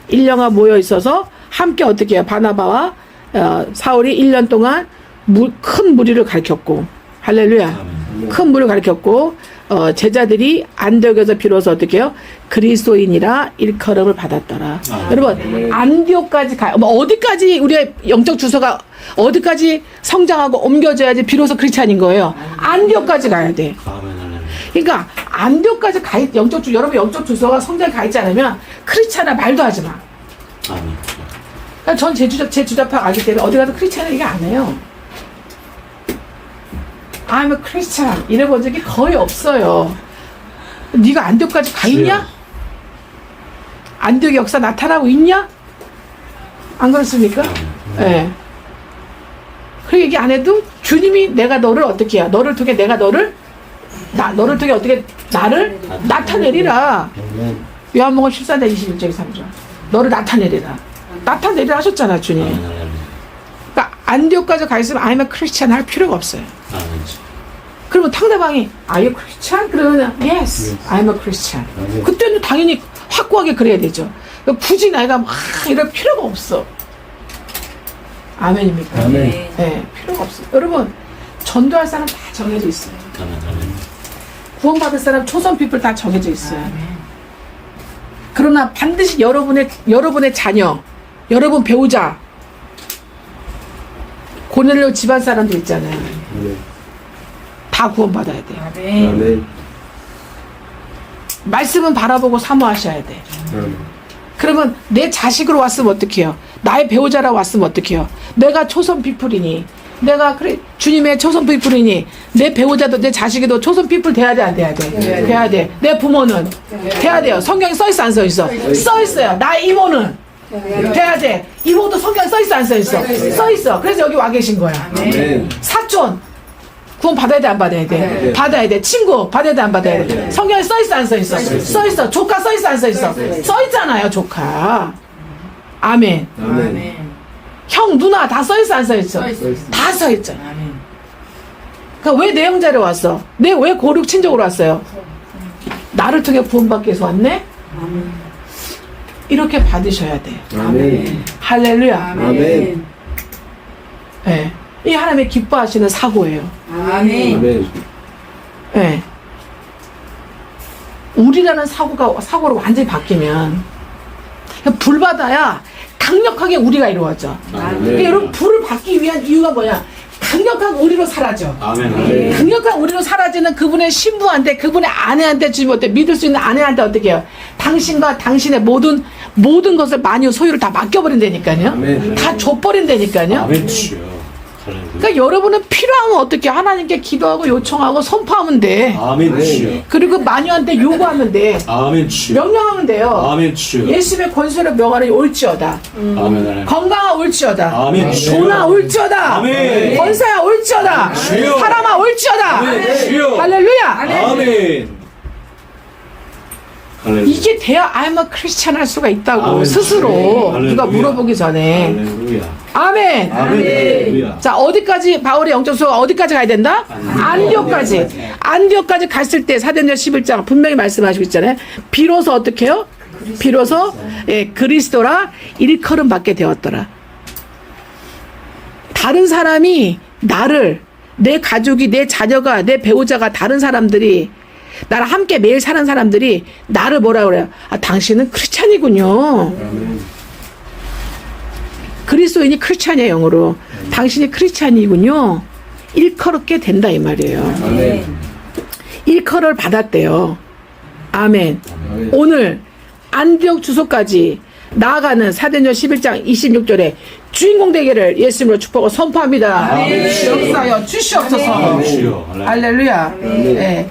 1년간 모여 있어서 함께 어떻게 해요? 바나바와 사울이 1년 동안 큰 무리를 가르쳤고, 할렐루야. 큰 무리를 가르쳤고, 제자들이 안디옥에서 비로소 어떻게 해요? 그리스도인이라 일컬음을 받았더라. 여러분, 안디옥까지 가요. 뭐 어디까지 우리의 영적 주소가 어디까지 성장하고 옮겨져야지 비로소 크리스찬인 거예요. 안디옥까지 가야 돼. 그러니까 안디옥까지 여러분 영적 주소가 성장에 가 있지 않으면 크리스찬이라 말도 하지 마. 그러니까 전 제 주자파가 알기 때문에 어디 가서 크리스찬 얘기 안 해요. I'm a Christian 이래본 적이 거의 없어요. 네가 안디옥까지 가 있냐? 안디옥 역사 나타나고 있냐? 안 그렇습니까? 예. 네. 그 얘기 안 해도 주님이 내가 너를 어떻게 해요? 너를 통해 내가 너를 통해 어떻게 나를 나타내리라. 요한복음 14장 21절 3절. 너를 나타내리라. 나타내리라 하셨잖아, 주님. 그러니까 안디옥까지 가 있으면 I'm a Christian 할 필요가 없어요. 그러면 상대방이 Are you Christian? 그러면 Yes, I'm a Christian. 그때는 당연히 확고하게 그래야 되죠. 그러니까 굳이 내가 막 이럴 필요가 없어. 아멘입니까? 아멘. 네, 필요가 없어. 여러분, 전도할 사람 다 정해져 있어요. 구원받을 사람 초선 피플 다 정해져 있어요. 그러나 반드시 여러분의 자녀, 여러분 배우자, 고넬료 집안 사람들 있잖아요. 다 구원받아야 돼. 말씀은 바라보고 사모하셔야 돼. 그러면 내 자식으로 왔으면 어떡해요? 나의 배우자라고 왔으면 어떡해요? 내가 초선 피플이니, 내가 주님의 초선 피플이니, 내 배우자도 내 자식이도 초선 피플 돼야 돼, 안 돼야 돼? 돼야 돼. 내 부모는 돼야 돼요. 성경에 써있어, 안 써있어? 써있어요. 나의 이모는 돼야 돼. 이모도 성경에 써있어, 안 써있어? 써있어. 그래서 여기 와 계신 거야. 사촌 구원 받아야 돼, 안 받아야 돼? 받아야 돼. 친구 받아야 돼, 안 받아야 돼? 성경에 써있어, 안 써있어? 써있어. 조카 써있어, 안 써있어? 써있잖아요, 조카. 아멘. 형, 누나 다 써있어, 안 써있어? 다 써있잖아. 그러니까 왜 내 형제로 왔어? 왜 고륙 친족으로 왔어요? 나를 통해 구원받기 위해서 왔네? 이렇게 받으셔야 돼. 할렐루야. 네. 이 하나님의 기뻐하시는 사고예요. 네. 우리라는 사고로 완전히 바뀌면 불 받아야 강력하게 우리가 이루어져. 그러니까 여러분, 불을 받기 위한 이유가 뭐냐? 강력한 우리로 사라져. 강력한 우리로 사라지는 그분의 신부한테, 그분의 아내한테 주님 어때? 믿을 수 있는 아내한테 어떻게 해요? 당신과 당신의 모든 것을 만유 소유를 다 맡겨버린다니까요. 다 줘버린다니까요. 그러니까 여러분은 필요하면 어떻게 하나님께 기도하고 요청하고 선포하면 돼. 그리고 마녀한테 요구하면 돼. 명령하면 돼요. 예수님의 권세로 명하니 올지어다. 건강아 올지어다. 돈아 올지어다. 권세야 올지어다. 사람아 올지어다. 할렐루야. 이게 돼야 I'm a Christian 할 수가 있다고. 스스로 누가 물어보기 전에. 아멘. 자, 어디까지 바울의 영적 수가 어디까지 가야 된다? 안디옥까지 갔을 때 사도행전 11장 분명히 말씀하시고 있잖아요. 비로소 어떻게 해요? 비로소 그리스도라 일컬음 받게 되었더라. 다른 사람이 나를, 내 가족이, 내 자녀가, 내 배우자가, 다른 사람들이, 나랑 함께 매일 사는 사람들이 나를 뭐라 그래요? 아, 당신은 크리스찬이군요. 그리스도인이 크리스찬이에요, 영어로. 당신이 크리스찬이군요. 일컬었게 된다, 이 말이에요. 일컬을 받았대요. 아멘. 오늘 안디옥 주소까지 나아가는 사도행전 11장 26절에 주인공 되기를 예수님으로 축복하고 선포합니다. 역사여 주시옵소서. 할렐루야. 네.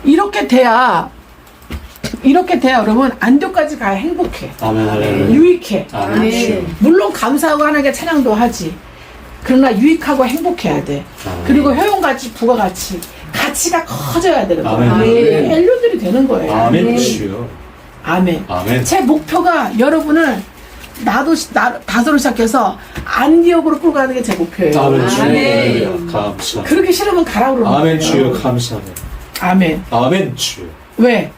이렇게 돼야 여러분 안디옥까지 가야 행복해. 유익해. 물론 감사하고 하나님께 찬양도 하지. 그러나 유익하고 행복해야 돼. 그리고 효용가치, 부가가치, 가치가 커져야 되는 거예요. 헬륜들이 되는 거예요. 아멘. 제 목표가 여러분을 다소로 시작해서 안디옥으로 끌고 가는 게 제 목표예요. 아멘 주여. 아멘. 할렐루야. 감사. 그렇게 싫으면 가라고 그러는 아멘 거예요. 주여 감사합니다. 아멘. 아멘 주여. 왜?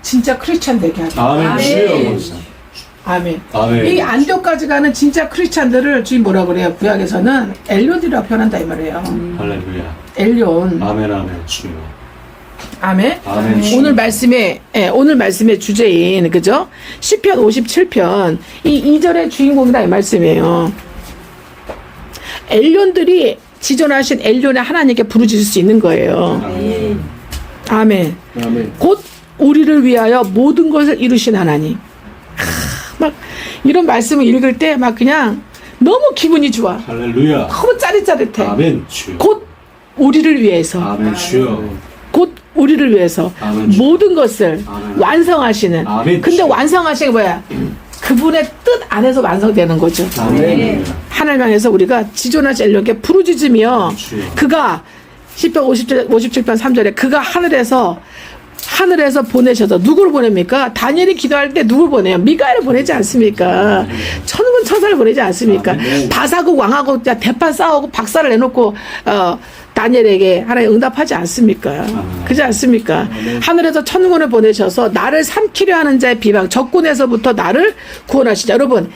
진짜 크리스찬 되게 하죠. 아멘 아멘. 주여 감사. 아멘. 아멘. 이 안디옥까지 가는 진짜 크리스찬들을 주님 뭐라 그래요? 구약에서는 엘론이라고 표현한다 이 말이에요. 할렐루야. 엘론. 아멘 아멘 주여. 아멘. 아멘 주여. 오늘 말씀의 주제인 그죠? 시편 57편 이 2절의 주인공이다 이 말씀이에요. 엘론들이 지존하신 엘론의 하나님께 부르짖을 수 있는 거예요. 아멘. 아멘. 아멘. 곧 우리를 위하여 모든 것을 이루신 하나님. 막 이런 말씀을 읽을 때 막 그냥 너무 기분이 좋아. 할렐루야. 너무 짜릿짜릿해. 아멘 주여. 곧 우리를 위해서. 아멘 주여. 곧 우리를 위해서 아멘 주여. 모든 것을 아멘. 완성하시는. 아멘 근데 주여. 완성하신 게 뭐야? 그분의 뜻 안에서 완성되는 거죠. 아멘. 하나님 향해서 우리가 지존하신 엘론께 부르짖으며 주여. 그가 시편 57편 3절에 그가 하늘에서 보내셔서 누구를 보냅니까? 다니엘이 기도할 때 누구를 보내요? 미가엘을 보내지 않습니까? 천군 천사를 보내지 않습니까? 아멘. 바사고 왕하고 대판 싸우고 박살을 내놓고 다니엘에게 하나님 응답하지 않습니까? 그렇지 않습니까? 하늘에서 천군을 보내셔서 나를 삼키려 하는 자의 비방 적군에서부터 나를 구원하시자. 여러분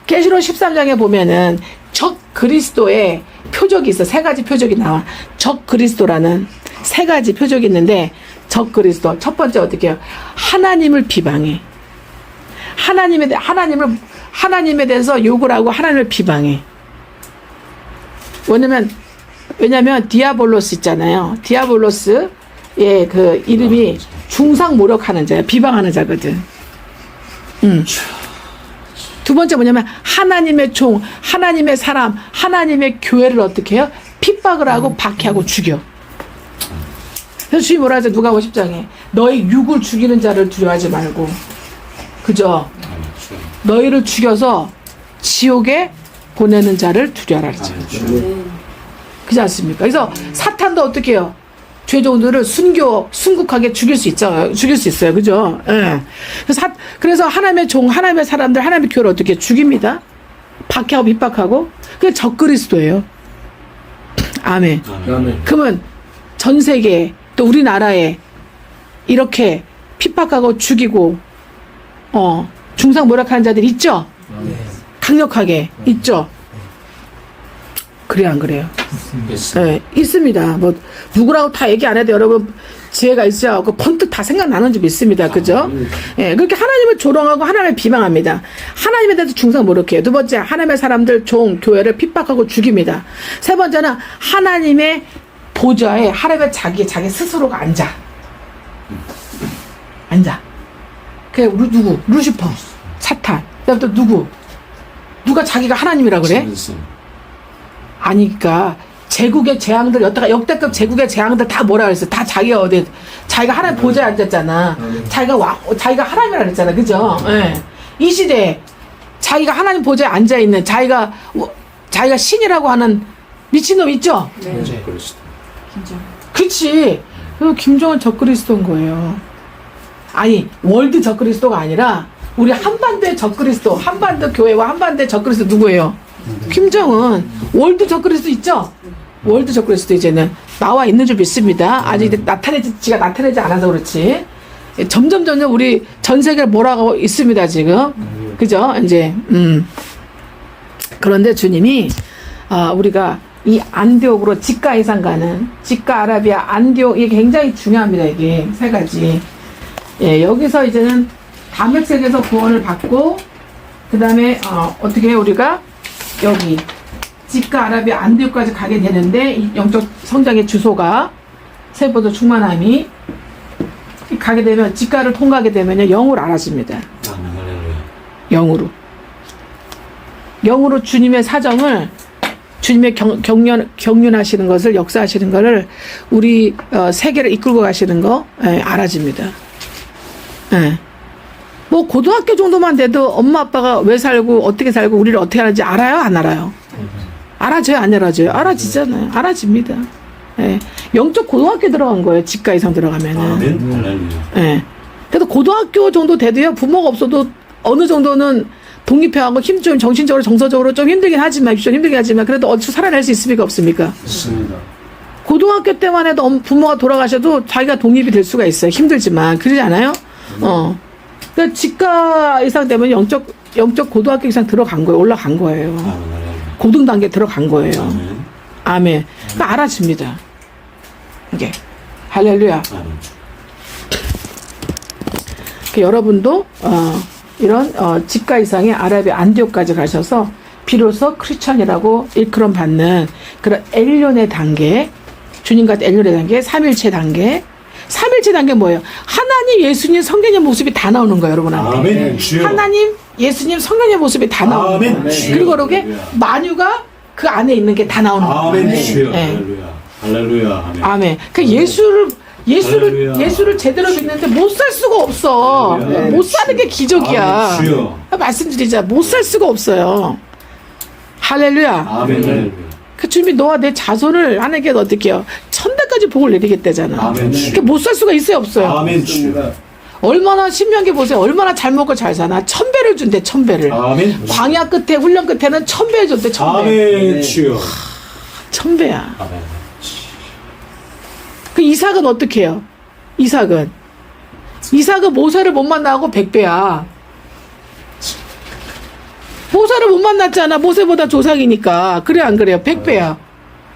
계시록 13장에 보면은 적 그리스도의 표적이 있어. 세 가지 표적이 나와. 적 그리스도라는 세 가지 표적이 있는데 적 그리스도 첫 번째 어떻게 해요? 하나님을 비방해. 하나님에 대해서 욕을 하고 하나님을 비방해. 왜냐면 디아볼로스 있잖아요. 디아볼로스의 그 이름이 중상 모욕하는 자야. 비방하는 자거든. 두 번째 뭐냐면 하나님의 종, 하나님의 사람, 하나님의 교회를 어떻게 해요? 핍박을 하고 박해하고 죽여. 그래서 주님 뭐라 하죠? 누가 50장에 너희 육을 죽이는 자를 두려워하지 말고 그죠? 아멘 주여. 너희를 죽여서 지옥에 보내는 자를 두려워하라 그랬죠. 아멘 주여. 그렇지 않습니까? 그래서 사탄도 어떻게 해요? 죄종들을 순국하게 죽일 수 있어요. 그죠? 예. 그래서 하나님의 종, 하나님의 사람들, 하나님의 교회를 어떻게 죽입니다? 박해하고 핍박하고. 그게 적그리스도예요. 아멘. 아멘. 그러면 전 세계 또 우리나라에 이렇게 핍박하고 죽이고 중상 모략하는 자들 있죠? 강력하게 있죠? 그래요 안 그래요? 네, 있습니다. 뭐 누구라고 다 얘기 안 해도 여러분 지혜가 있어갖고 번뜩 다 생각나는 줄 믿습니다. 그죠? 예, 그렇게 하나님을 조롱하고 하나님을 비방합니다. 하나님에 대해서 중상 모략해요. 두 번째 하나님의 사람들 종 교회를 핍박하고 죽입니다. 세 번째는 하나님의 보좌에 하나님의 자기 스스로가 앉아. 그게 누구? 루시퍼, 사탄. 그다음 또 누가 자기가 하나님이라 그래? 아니까 제국의 재앙들 역대급 제국의 재앙들 다 뭐라 그랬어? 다 자기가 하나님 보좌에 앉았잖아. 자기가 하나님이라 그랬잖아. 그죠? 예. 이 시대에 자기가 하나님 보좌에 앉아 있는 자기가 신이라고 하는 미친놈 있죠? 네. 그리스도. 그치. 그 김정은 적그리스도인 거예요. 아니 월드 적그리스도가 아니라 우리 한반도의 적그리스도, 한반도 교회와 한반도의 적그리스도 누구예요? 김정은. 월드 적그리스도 있죠? 월드 적그리스도 이제는 나와 있는 줄 믿습니다. 아직 지가 나타내지 않아서 그렇지. 점점 우리 전 세계를 몰아가고 있습니다 지금. 그죠? 이제 그런데 주님이 우리가 이 안디옥으로 직가 이상 가는 직가 아라비아 안디옥 이게 굉장히 중요합니다. 이게 세 가지. 예, 여기서 이제는 담액색에서 구원을 받고 그 다음에 어떻게 해요? 우리가 여기 직가 아라비아 안디옥까지 가게 되는데 이 영적 성장의 주소가 세보도 충만함이 가게 되면 직가를 통과하게 되면요 영으로 알아집니다. 아멘 할렐루야. 영으로 주님의 사정을 주님의 경륜하시는 것을 역사하시는 것을 우리 세계를 이끌고 가시는 거 알아집니다. 예. 뭐 고등학교 정도만 돼도 엄마 아빠가 왜 살고 어떻게 살고 우리를 어떻게 하는지 알아요? 안 알아요? 알아져요? 안 알아져요? 알아지잖아요. 알아집니다. 예. 영적 고등학교 들어간 거예요. 직가 이상 들어가면은. 아멘 할렐루야. 예. 그래도 고등학교 정도 돼도요 부모가 없어도 어느 정도는 독립해하고 좀 정신적으로 정서적으로 좀 힘들긴 하지만 그래도 어디서 살아낼 수 있습니까 없습니까? 있습니다. 고등학교 때만 해도 부모가 돌아가셔도 자기가 독립이 될 수가 있어요. 힘들지만 그러지 않아요? 그러니까 직가 이상 되면 영적 고등학교 이상 들어간 거예요. 올라간 거예요. 아멘, 할렐루야. 고등 단계 들어간 거예요. 아멘. 아멘. 그러니까 알아집니다. 이게 할렐루야. 아멘. 그러니까 여러분도 이런 직가 이상의 아랍의 안디옥까지 가셔서 비로소 크리스천이라고 일컬음 받는 그런 엘륜의 단계, 주님과 엘륜의 단계, 삼일체 단계. 삼일체 단계 뭐예요? 하나님, 예수님, 성령의 모습이 다 나오는 거예요, 여러분한테. 아멘. 주여. 하나님, 예수님, 성령의 모습이 다 나오는 아멘. 거예요. 주여. 그리고 그러게 할렐루야. 만유가 그 안에 있는 게 다 나오는 거예요. 아멘. 주여. 네. 할렐루야. 할렐루야. 아멘. 아멘. 그 예수를 제대로 믿는데 못 살 수가 없어. 할렐루야. 못 사는 게 기적이야. 아멘. 주여. 말씀드리자. 못 살 수가 없어요. 할렐루야. 아멘. 할렐루야. 그 주님이 너와 내 자손을 하나님께 어떻게 해요? 천대까지 복을 내리겠다잖아. 아멘. 그러니까 못 살 수가 있어요, 없어요? 아멘. 주여. 얼마나 신명기 보세요. 얼마나 잘 먹고 잘 사나. 1000배를 준대, 1000배를. 아멘. 광야 끝에 훈련 끝에는 1000배 줬대, 1000배. 아멘. 주여. 1000배야. 아멘. 그 이삭은 어떻게 해요? 이삭은 모세를 못 만나고 100배야. 모세를 못 만났잖아. 모세보다 조상이니까. 그래 안 그래요? 100배야.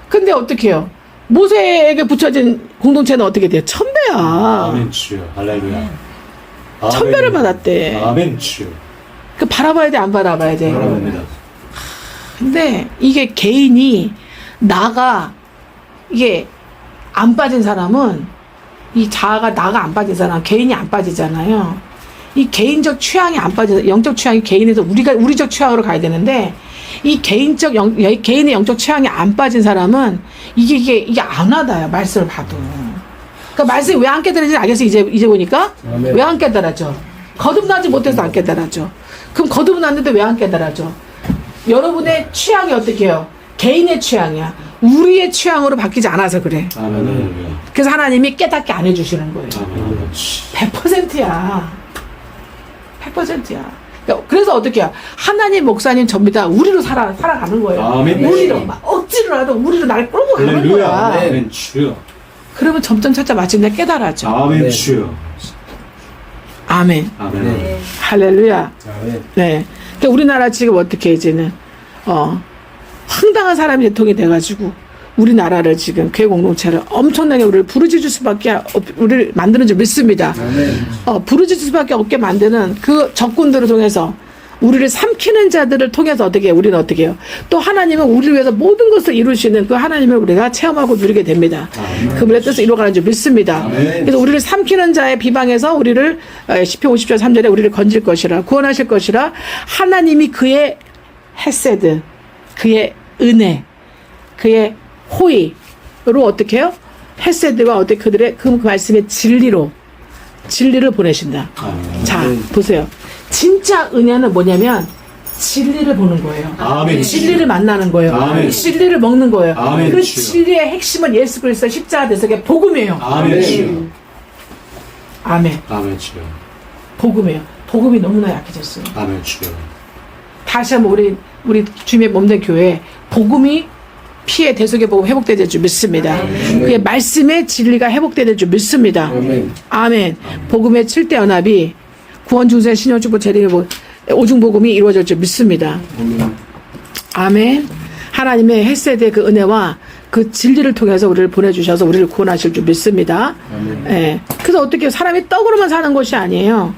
근데 어떻게 해요? 모세에게 붙여진 공동체는 어떻게 돼요? 1000배야. 아멘. 주여. 할렐루야. 1000배를 받았대. 아멘. 주여. 그 바라봐야 돼, 안 바라봐야 돼? 바랍니다. 근데 이게 개인이 이게 안 빠진 사람은 이 자아가 나가 안 빠진 사람, 개인이 안 빠지잖아요. 이 개인적 취향이 안 빠져, 영적 취향이 개인에서 우리적 취향으로 가야 되는데 이 개인의 영적 취향이 안 빠진 사람은 이게 안 와닿아요. 말씀을 봐도. 그러니까 말씀이 왜 안 깨달아지는지 알겠어요. 이제 보니까 왜 안 깨달아져? 거듭나지 못해서 안 깨달아져. 그럼 거듭났는데 왜 안 깨달아져? 여러분의 취향이 어떻게 해요? 개인의 취향이야. 우리의 취향으로 바뀌지 않아서 그래. 아멘. 할렐루야. 그래서 하나님이 깨닫게 안 해주시는 거예요. 아멘. 100%야. 100%야. 그래서 어떻게 해요? 하나님, 목사님 전부 다 우리로 살아가는 거예요. 아멘. 우리로, 막 억지로라도 우리로 날 끌고 가는 할렐루야. 거야. 아멘. 주여. 그러면 점점 차차 마침내 깨달아져. 아멘. 네. 주여. 아멘. 아멘. 네. 할렐루야. 아멘. 네. 그러니까 우리나라 지금 어떻게 이제는, 황당한 사람이 대통령이 돼가지고, 우리나라를 지금 교회 공동체를 엄청나게 우리를 부르짖을 수밖에 우리를 만드는 줄 믿습니다. 아멘. 부르짖을 수밖에 없게 만드는 그 적군들을 통해서 우리를 삼키는 자들을 통해서 우리는 어떻게 해요? 또 하나님은 우리를 위해서 모든 것을 이루시는 그 하나님을 우리가 체험하고 누리게 됩니다. 그분의 뜻을 이루어가는 줄 믿습니다. 아멘. 그래서 우리를 삼키는 자의 비방에서 우리를 시편 50절 3절에 우리를 건질 것이라, 구원하실 것이라, 하나님이 그의 헤세드, 그의 은혜, 그의 호의로 어떻게 해요? 헤세드와 어떻게 그들의 그 말씀의 진리를 보내신다. 아멘. 자, 보세요. 진짜 은혜는 뭐냐면 진리를 보는 거예요. 아멘. 진리를 만나는 거예요. 아멘. 진리를 먹는 거예요. 아멘. 그 주여. 진리의 핵심은 예수 그리스도 십자가 대속의 복음이에요. 아멘. 주여. 아멘. 아멘. 주여. 복음이에요. 복음이 너무나 약해졌어요. 아멘. 주여. 다시 한번 우리 주님의 몸된 교회에 복음이 피해 대속의 복음 회복되는 줄 믿습니다. 그의 말씀의 진리가 회복되는 줄 믿습니다. 아멘. 아멘. 복음의 7대 연합이 구원 중세 신령 축복 재림 오중 복음이 이루어질 줄 믿습니다. 아멘. 하나님의 헤세드의 그 은혜와 그 진리를 통해서 우리를 보내주셔서 우리를 구원하실 줄 믿습니다. 예. 그래서 어떻게 사람이 떡으로만 사는 것이 아니에요.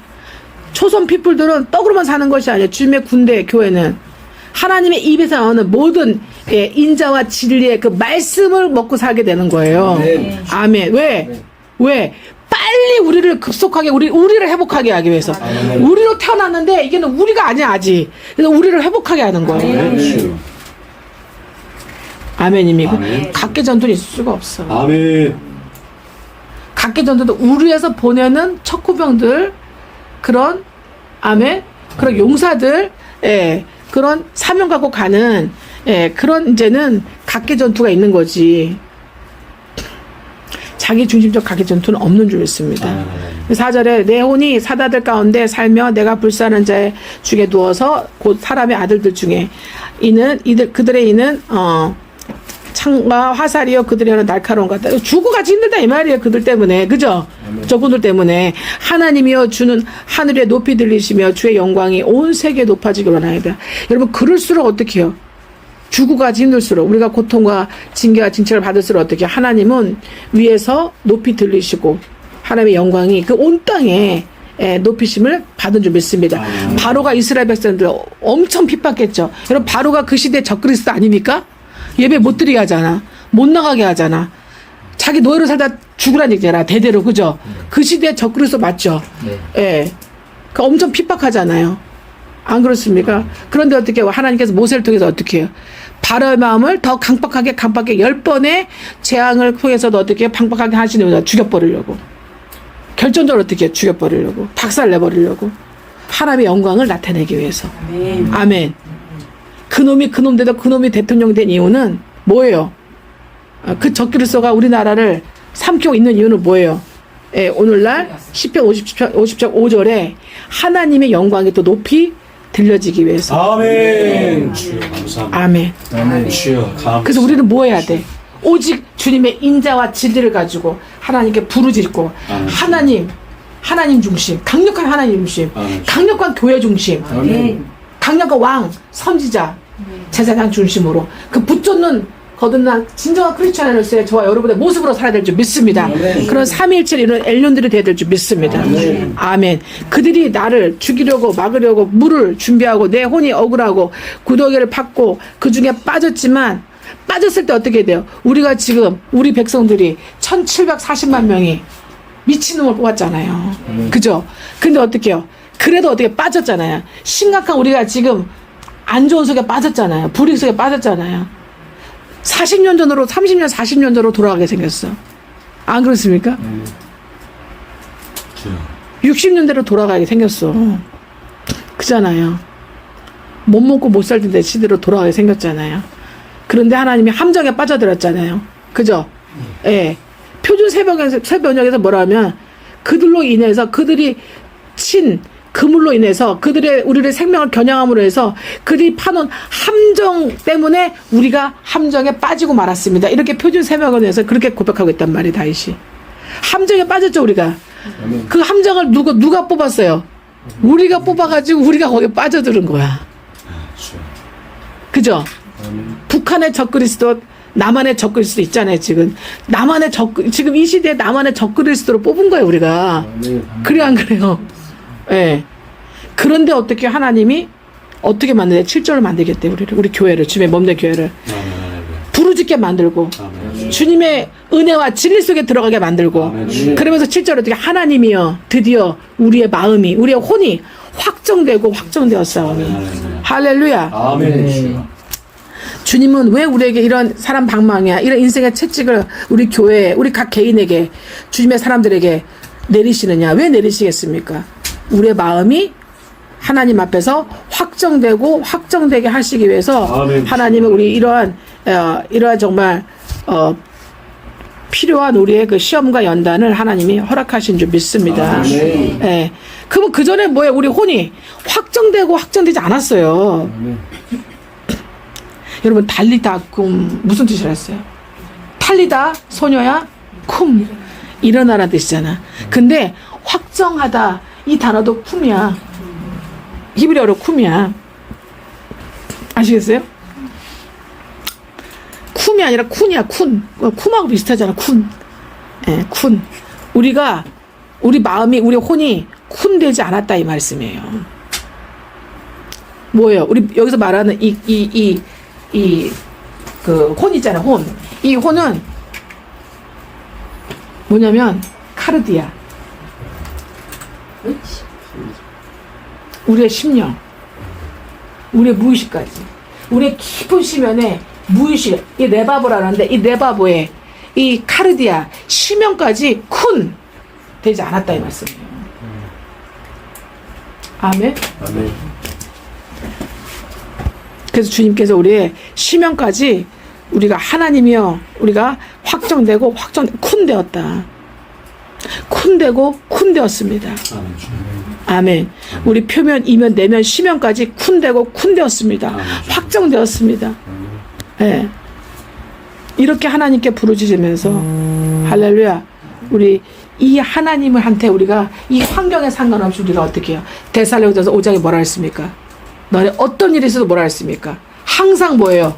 초선 피플들은 떡으로만 사는 것이 아니에요. 주님의 군대 교회는 하나님의 입에서 나오는 모든 인자와 진리의 그 말씀을 먹고 살게 되는 거예요. 네. 아멘. 왜? 빨리 우리를 급속하게 우리를 회복하게 하기 위해서. 우리로 태어났는데 이게는 우리가 아니야 아직. 그래서 우리를 회복하게 하는 거예요. 아멘. 주여. 아멘입니다. 아멘. 각계 전투는 있을 수가 없어. 아멘. 각계 전투도 우리에서 보내는 척후병들 그런 아멘 그런 용사들 그런 사명 갖고 가는 그런 이제는 각계 전투가 있는 거지. 자기 중심적 각계 전투는 없는 줄 믿습니다. 아멘. 4절에 내 혼이 사다들 가운데 살며 내가 불사하는 자의 중에 누워서 곧 사람의 아들들 중에 그들의 이는 창과 화살이요 그들의 하는 날카로운 것 같다. 죽어가지 힘들다 이 말이에요. 그들 때문에. 그죠? 저분들 때문에. 하나님이여 주는 하늘에 높이 들리시며 주의 영광이 온 세계에 높아지기를 원하이다. 여러분 그럴수록 어떻게 해요? 죽어가지 힘들수록 우리가 고통과 징계와 징책을 받을수록 어떻게 해요? 하나님은 위에서 높이 들리시고 하나님의 영광이 그 온 땅에 높이심을 받은 줄 믿습니다. 바로가 이스라엘 백성들 엄청 핍박했죠. 여러분 바로가 그 시대 적그리스도 아닙니까? 예배 못 드리게 하잖아. 못 나가게 하잖아. 자기 노예로 살다 죽으라는 얘기잖아. 대대로. 그죠? 그 시대에 적그리스도 맞죠? 예. 그 엄청 핍박하잖아요. 안 그렇습니까? 그런데 어떻게 해요? 하나님께서 모세를 통해서 어떻게 해요? 바로의 마음을 더 강박하게 10번의 재앙을 통해서도 어떻게 해요? 방박하게 하시는 죽여버리려고. 결정적으로 어떻게 해요? 죽여버리려고. 박살내버리려고. 하나님의 영광을 나타내기 위해서. 아멘. 그놈대도 그놈이 대통령 된 이유는 뭐예요? 그 적그리스도가 우리나라를 삼키고 있는 이유는 뭐예요? 예, 오늘날 시편 50장 5절에 하나님의 영광이 또 높이 들려지기 위해서. 아멘. 주여 감사합니다. 아멘. 아멘. 주여 감사합니다. 그래서 우리는 뭐 해야 돼? 오직 주님의 인자와 진리를 가지고 하나님께 부르짖고 하나님 중심, 강력한 하나님 중심, 강력한 교회 중심, 강력한 왕, 선지자, 제사장 중심으로 그 붙잡는 거듭난 진정한 크리스찬으로서의 저와 여러분의 모습으로 살아야 될 줄 믿습니다. 그런 삼위일체를 이루는 엘륜들이 되어야 될 줄 믿습니다. 아멘. 그들이 나를 죽이려고 막으려고 물을 준비하고 내 혼이 억울하고 구더기를 팠고 그 중에 빠졌지만 빠졌을 때 어떻게 돼요? 우리가 지금 우리 백성들이 1740만 명이 미친놈을 뽑았잖아요. 그죠? 근데 어떻게 해요? 그래도 어떻게 빠졌잖아요. 심각한 우리가 지금 안 좋은 속에 빠졌잖아요. 불익 속에 빠졌잖아요. 40년 전으로 30년 40년 전으로 돌아가게 생겼어. 안 그렇습니까? 60년대로 돌아가게 생겼어. 그잖아요. 못 먹고 못 살 텐데 시대로 돌아가게 생겼잖아요. 그런데 하나님이 함정에 빠져들었잖아요. 그죠? 예. 표준 새번역에서 뭐라 하면 그들로 인해서 그들이 친 그물로 인해서 그들의 우리의 생명을 겨냥함으로 해서 그들이 파놓은 함정 때문에 우리가 함정에 빠지고 말았습니다. 이렇게 표준 새번역에서 그렇게 고백하고 있단 말이에요. 다윗이. 함정에 빠졌죠 우리가. 그 함정을 누가 뽑았어요? 우리가 뽑아가지고 우리가 거기에 빠져드는 거야. 그죠? 북한의 적그리스도 남한의 적그리스도 있잖아요. 지금 지금 이 시대에 남한의 적그리스도로 뽑은 거예요 우리가. 그래 안 그래요? 예. 네. 그런데 어떻게 하나님이 어떻게 만드냐? 7절을 만들겠대 우리 교회를, 주님의 몸된 교회를 부르짖게 만들고 주님의 은혜와 진리 속에 들어가게 만들고 그러면서 7절 어떻게 하나님이여 드디어 우리의 마음이 우리의 혼이 확정되고 확정되었사오니 할렐루야. 아멘. 주님은 왜 우리에게 이런 사람 방망이야, 이런 인생의 채찍을 우리 교회에, 우리 각 개인에게, 주님의 사람들에게 내리시느냐? 왜 내리시겠습니까? 우리의 마음이 하나님 앞에서 확정되고 확정되게 하시기 위해서 아멘. 하나님은 우리 이러한 정말 필요한 우리의 그 시험과 연단을 하나님이 허락하신 줄 믿습니다. 예. 그럼 그 전에 뭐예요? 우리 혼이 확정되고 확정되지 않았어요. 여러분 달리다 쿰 무슨 뜻이라 했어요? 탈리다 소녀야 쿰 일어나라는 뜻이잖아. 근데 확정하다 이 단어도 쿰이야. 히브리어로 쿰이야. 아시겠어요? 쿰이 아니라 쿤이야. 쿤. 쿰하고 비슷하잖아. 쿤. 예, 쿤. 우리 마음이 우리 혼이 쿤되지 않았다 이 말씀이에요. 뭐예요? 우리 여기서 말하는 그 혼 있잖아. 혼. 이 혼은 뭐냐면 카르디아. 우리의 심령, 우리의 무의식까지, 우리의 깊은 심연에 무의식, 이 레바보라는데 이 레바보에 이 카르디아 심연까지 쿤 되지 않았다 이 말씀이에요. 아멘. 아멘. 그래서 주님께서 우리의 심연까지 우리가 하나님이여 우리가 확정되고 쿤 되었다. 쿤되고 쿤되었습니다. 아멘 주여. 아멘. 우리 표면, 이면, 내면, 시면까지 쿤되고 쿤되었습니다. 확정되었습니다. 예. 이렇게 하나님께 부르짖으면서 할렐루야. 우리 이 하나님을 한테 우리가 이 환경에 상관없이 우리가 어떻게 해요? 데살로니가서 5장에 뭐라 했습니까? 너네 어떤 일이 있어도 뭐라 했습니까? 항상 뭐예요?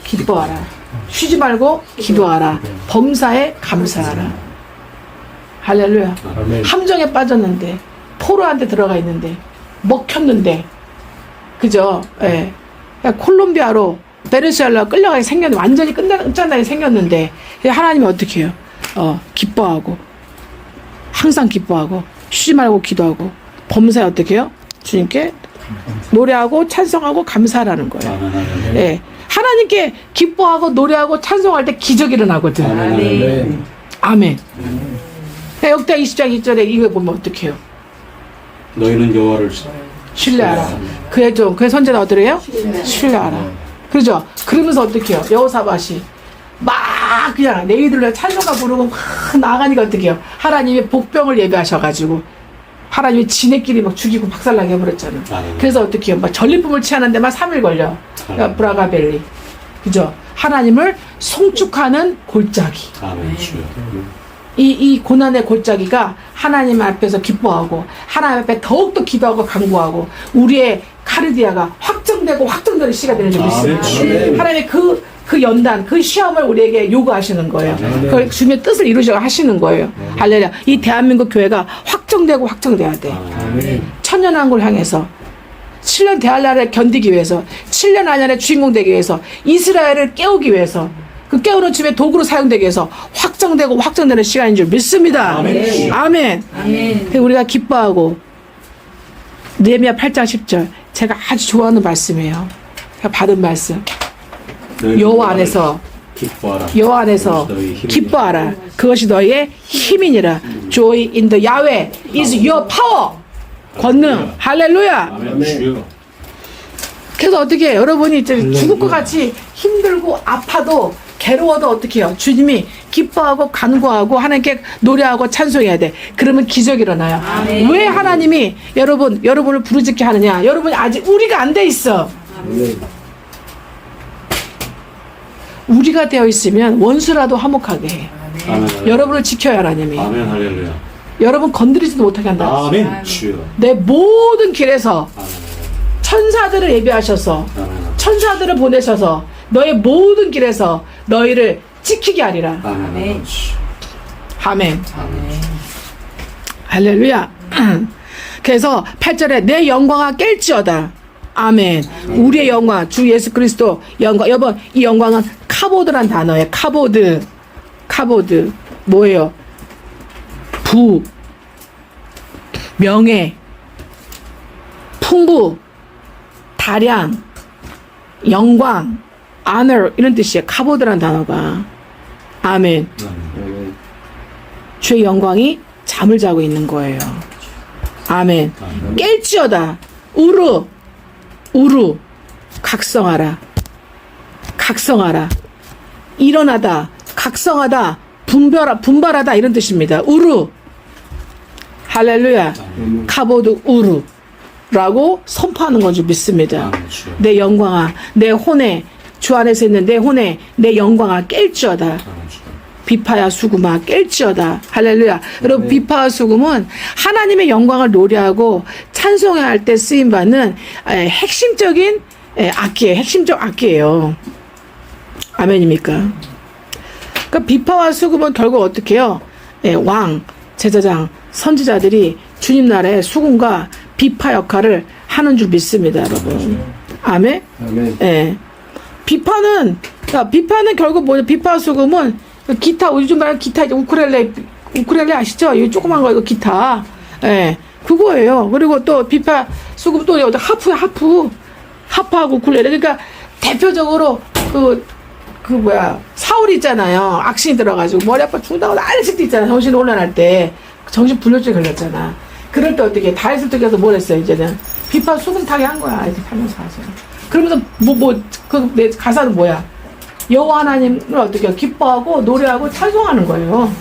기뻐하라. 쉬지 말고 기도하라. 범사에 감사하라. 할렐루야. 아멘. 함정에 빠졌는데, 포로한테 들어가 있는데, 먹혔는데, 그죠? 예. 콜롬비아로 베네수엘라 끌려가게 생겼는데, 완전히 끝장나게 생겼는데, 하나님이 어떻게 해요? 기뻐하고, 항상 기뻐하고, 쉬지 말고 기도하고, 범사에 어떻게 해요? 주님께 노래하고 찬송하고 감사하라는 거예요. 아멘. 예. 하나님께 기뻐하고 노래하고 찬송할 때 기적이 일어나거든. 아멘. 아멘. 역대 20장 2절에 이거 보면 어떻게 해요? 너희는 여호와를 신뢰하라. 그의 종, 그의 선제는 어떠래요? 신뢰하라. 그죠? 그러면서 어떻게 해요? 여호사밧이 막 그냥 내이들로 찬송가 부르고 막 나가니까 어떻게 해요? 하나님의 복병을 예배하셔가지고 하나님이 지네끼리 막 죽이고 박살나게 해버렸잖아. 그래서 어떻게 해요? 막 전리품을 취하는데 막 3일 걸려. 브라가벨리. 그죠? 하나님을 송축하는 골짜기. 아멘 주여. 이 고난의 골짜기가 하나님 앞에서 기뻐하고 하나님 앞에 더욱더 기도하고 간구하고 우리의 카르디아가 확정되고 확정되는 시가 되는 줄 믿습니다. 아멘. 하나님의 그 연단, 그 시험을 우리에게 요구하시는 거예요. 그걸 주님의 뜻을 이루셔 하시는 거예요. 할렐루야. 이 대한민국 교회가 확정되고 확정돼야 돼. 아멘. 천년왕국을 향해서 7년 대할날을 견디기 위해서 7년 안년의 주인공 되기 위해서 이스라엘을 깨우기 위해서 그 깨우는 주님의 도구로 사용되기 위해서 확정되고 확정되는 시간인 줄 믿습니다. 아멘. 아멘. 아멘. 우리가 기뻐하고 느헤미야 8장 10절 제가 아주 좋아하는 말씀이에요. 제가 받은 말씀. 여호와 안에서 기뻐하라. 여호와 안에서 그것이 너희 힘이니라. 기뻐하라. 그것이 너희의 힘이니라. Joy in the Yahweh is your power. 권능. 할렐루야. 아멘 주여. 그래서 어떻게 해요? 여러분이 이제 죽을 것 같이 힘들고 아파도 괴로워도 어떻게 해요? 주님이 기뻐하고 간구하고 하나님께 노래하고 찬송해야 돼. 그러면 기적이 일어나요. 아멘. 왜 하나님이 여러분을 부르짖게 하느냐? 여러분이 아직 우리가 안 돼 있어. 우리가 되어 있으면 원수라도 화목하게 해. 아멘. 여러분을 지켜야 하나님이. 아멘 할렐루야. 여러분 건드리지도 못하게 한다. 아멘 주여. 내 모든 길에서 아멘. 천사들을 예비하셔서 아멘. 천사들을 보내셔서 너의 모든 길에서 너희를 지키게 하리라. 아멘. 아멘. 아멘. 할렐루야. 그래서 8절에 내 영광아 깰지어다. 아멘. 우리의 영광, 주 예수 그리스도 영광. 여러분, 이 영광은 카보드란 단어예요. 카보드. 뭐예요? 부, 명예, 풍부, 다량, 영광, honor 이런 뜻이에요. 카보드란 단어가. 아멘. 주의 영광이 잠을 자고 있는 거예요. 아멘. 깰지어다. 우루. 각성하라. 일어나다. 각성하다. 분발하다 이런 뜻입니다. 우루. 할렐루야. 카보드 우루라고 선포하는 건 줄 믿습니다. 아멘 주여. 내 영광아, 내 혼에 주 안에서 있는 내 혼에 내 영광아 깰지어다. 아멘 주여. 비파야 수금아 깰지어다. 할렐루야. 여러분 비파와 수금은 하나님의 영광을 노래하고 찬송해야 할 때 쓰임받는 핵심적인 악기예요. 핵심적 악기예요. 아멘입니까? 그러니까 비파와 수금은 결국 어떻게 해요? 왕, 제사장, 선지자들이 주님 나라의 수금과 비파 역할을 하는 줄 믿습니다. 여러분. 아멘? 예. 비파는 결국 뭐냐? 비파 수금은 기타, 요즘 말하는 기타, 이제 우쿨렐레 아시죠? 이 조그만 거, 이거 기타. 예. 그거예요. 그리고 또 비파 수금 또 하프하고 우쿨렐레. 그러니까 대표적으로 사울 있잖아요. 악신이 들어가지고 머리 아파 죽는다고 난리칠 때 있잖아요. 정신 혼란할 때. 정신 불면증 걸렸잖아. 그럴 때 어떻게 다윗을 뜯겨서 뭘 했어요, 이제는. 비파 수금 타게 한 거야. 이렇게 하면서 하세요. 그러면서 내 가사는 뭐야? 여호와 하나님을 어떻게 기뻐하고 노래하고 찬송하는 거예요.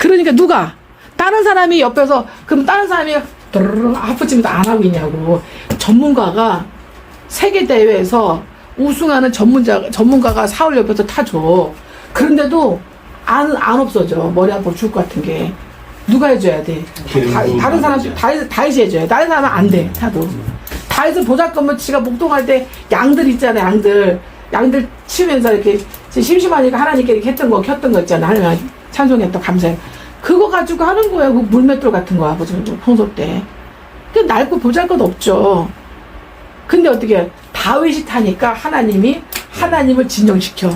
그러니까 누가? 다른 사람이 옆에서, 그럼 다른 사람이 하프치면서 안 하고 있냐고. 전문가가 세계대회에서 우승하는 전문가가 사울 옆에서 타줘. 그런데도 안 없어져. 머리 아프고 죽을 것 같은 게. 누가 해줘야 돼? 다른 사람, 다윗이 해줘야 돼. 다른 사람은 안 돼, 타도. 다윗은 보잘것없이 지가 목동할 때 양들 있잖아요, 양들 치면서 이렇게 심심하니까 하나님께 이렇게 켰던 거 있잖아. 하나님 찬송했던 감사해. 그거 가지고 하는 거예요. 그 물맷돌 같은 거 아버지 평소 때. 그 낡고 보잘것 없죠. 근데 어떻게 다윗이 타니까 하나님을 진정시켜.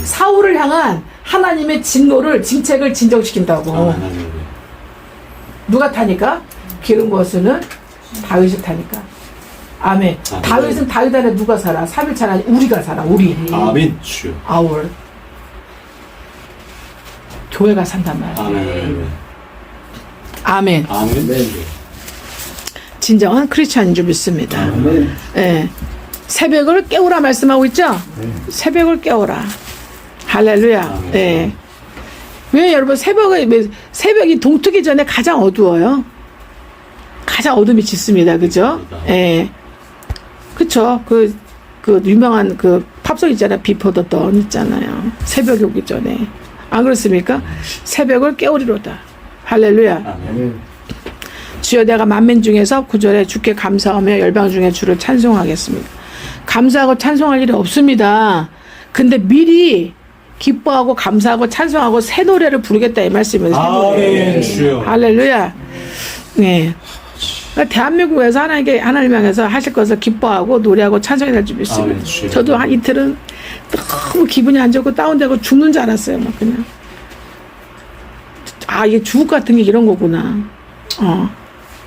사울을 향한 하나님의 진책을 진정시킨다고. 누가 타니까? 기름 부었으는 다윗이 타니까. 아멘. 다윗은 다윗 안에 누가 살아? 3일차 안에 우리가 살아. 우리. 아멘. 주여. 아울. 교회가 산단 말이야. 아멘. 아멘. 아멘. 진정한 크리스찬인 줄 믿습니다. 예. 새벽을 깨우라 말씀하고 있죠? 새벽을 깨우라. 할렐루야. 예. 왜 여러분 새벽이 동트기 전에 가장 어두워요? 가장 어둠이 짙습니다. 그죠? 예. 그쵸. 그 유명한 그 팝송 있잖아요. Before the dawn 있잖아요. 새벽이 오기 전에. 안 그렇습니까? 새벽을 깨우리로다. 할렐루야. 아멘. 주여 내가 만민 중에서 9절에 주께 감사하며 열방 중에 주를 찬송하겠습니다. 감사하고 찬송할 일이 없습니다. 근데 미리 기뻐하고 감사하고 찬송하고 새 노래를 부르겠다 이 말씀이에요. 아멘. 주여. 할렐루야. 네. 그러니까 대한민국에서 하나님 향해서 하실 것을 기뻐하고 노래하고 찬송해야 될 줄 믿습니다. 저도 한 이틀은 너무 기분이 안 좋고 다운되고 죽는 줄 알았어요. 막 그냥. 아, 이게 주옥 같은 게 이런 거구나.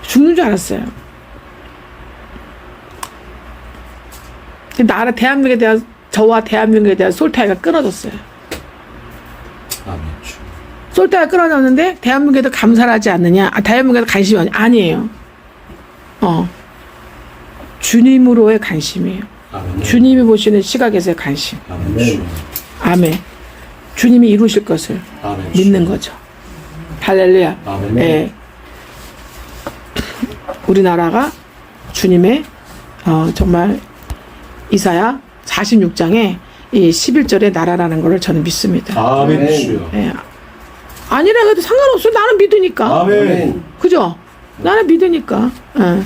죽는 줄 알았어요. 대한민국에 대한 저와 대한민국에 대한 솔타이가 끊어졌어요. 아멘. 주여. 솔타이가 끊어졌는데 대한민국에도 감사를 하지 않느냐? 대한민국에도 관심이 아니에요. 주님으로의 관심이에요. 아멘. 주님이 보시는 시각에서의 관심. 아멘. 아멘. 주님이 이루실 것을 아멘. 믿는 거죠. 할렐루야. 아멘. 예. 우리나라가 주님의 정말 이사야 46장에 이 11절의 나라라는 것을 저는 믿습니다. 아멘. 주여. 예. 아니라 해도 상관없어. 나는 믿으니까. 아멘. 그죠? 나는 믿으니까. 예.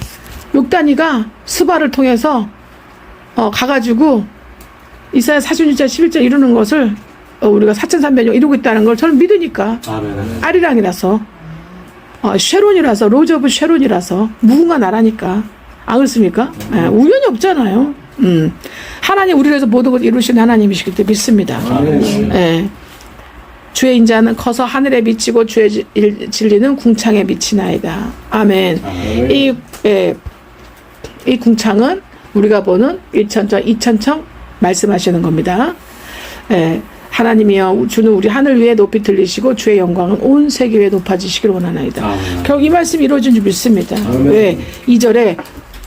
욕단이가 스바를 통해서 가가지고 이사야 46장 11절 이루는 것을 우리가 4300년 이루고 있다는 걸 저는 믿으니까. 아멘. 아리랑이라서 쉐론이라서 로즈 오브 쉐론이라서 무궁화 나라니까. 안 그렇습니까? 예, 우연이 없잖아요. 하나님 우리를 위해서 모든 걸 이루시는 하나님이시기 때문에 믿습니다. 예. 주의 인자는 커서 하늘에 미치고 주의 진리는 궁창에 미치나이다. 아멘. 이 궁창은 우리가 보는 1천청, 2천청 말씀하시는 겁니다. 예. 하나님이여 주는 우리 하늘 위에 높이 들리시고 주의 영광은 온 세계 위에 높아지시기를 원하나이다. 아멘. 결국 이 말씀이 이루어진 줄 믿습니다. 왜? 2절에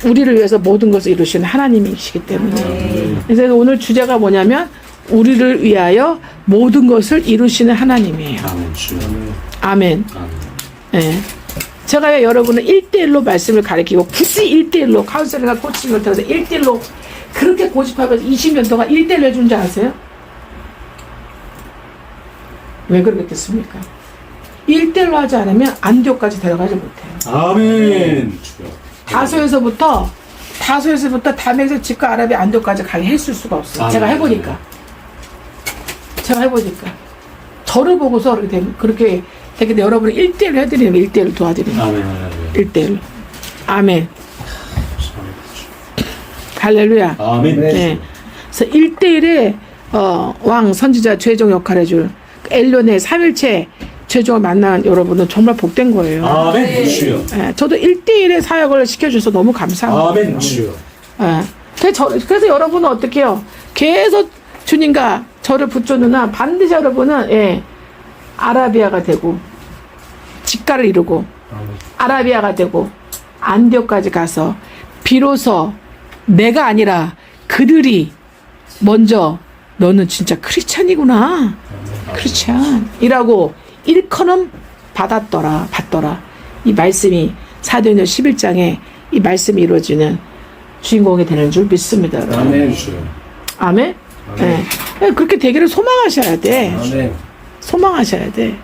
우리를 위해서 모든 것을 이루시는 하나님이시기 때문에. 그래서 오늘 주제가 뭐냐면 우리를 위하여 모든 것을 이루시는 하나님이에요. 아멘. 주여. 아멘. 아멘. 예. 제가 왜 여러분을 1대1로 말씀을 가르치고 굳이 1대1로 카운셀링과 코칭을 통해서 1대1로 그렇게 고집하면서 20년 동안 1대1로 해준 줄 아세요? 왜 그러겠습니까? 1대1로 하지 않으면 안디옥까지 데려가지 못해요. 아멘. 주여. 다소에서부터 다메섹 집과 아라비아 안디옥까지 가게 했을 수가 없어요. 아멘. 제가 해보니까 저를 보고서 그렇게 되게 여러분이 1대1로 해드리는 거예요. 1대1로 도와드리는 거예요. 아멘. 1대1로. 아멘. 할렐루야. 아멘. 네. 그래서 1대1의 왕 선지자 최종 역할을 해줄 엘론의 3일체 최종을 만난 여러분은 정말 복된 거예요. 아멘. 주여. 예, 저도 1대1의 사역을 시켜줘서 너무 감사합니다. 아멘. 주여. 예. 그래서 여러분은 어떻게 해요? 계속 주님과 저를 붙잡느나 반드시 여러분은 아라비아가 되고 직가를 이루고 아라비아가 되고 안디옥까지 가서 비로소 내가 아니라 그들이 먼저 너는 진짜 크리스찬이구나. 크리스찬이라고 일컬음 받더라. 이 말씀이 사도행전 11장에 이 말씀이 이루어지는 주인공이 되는 줄 믿습니다. 여러분. 아멘 주여. 아멘? 아멘. 네. 그렇게 되기를 소망하셔야 돼. 아멘. 소망하셔야 돼.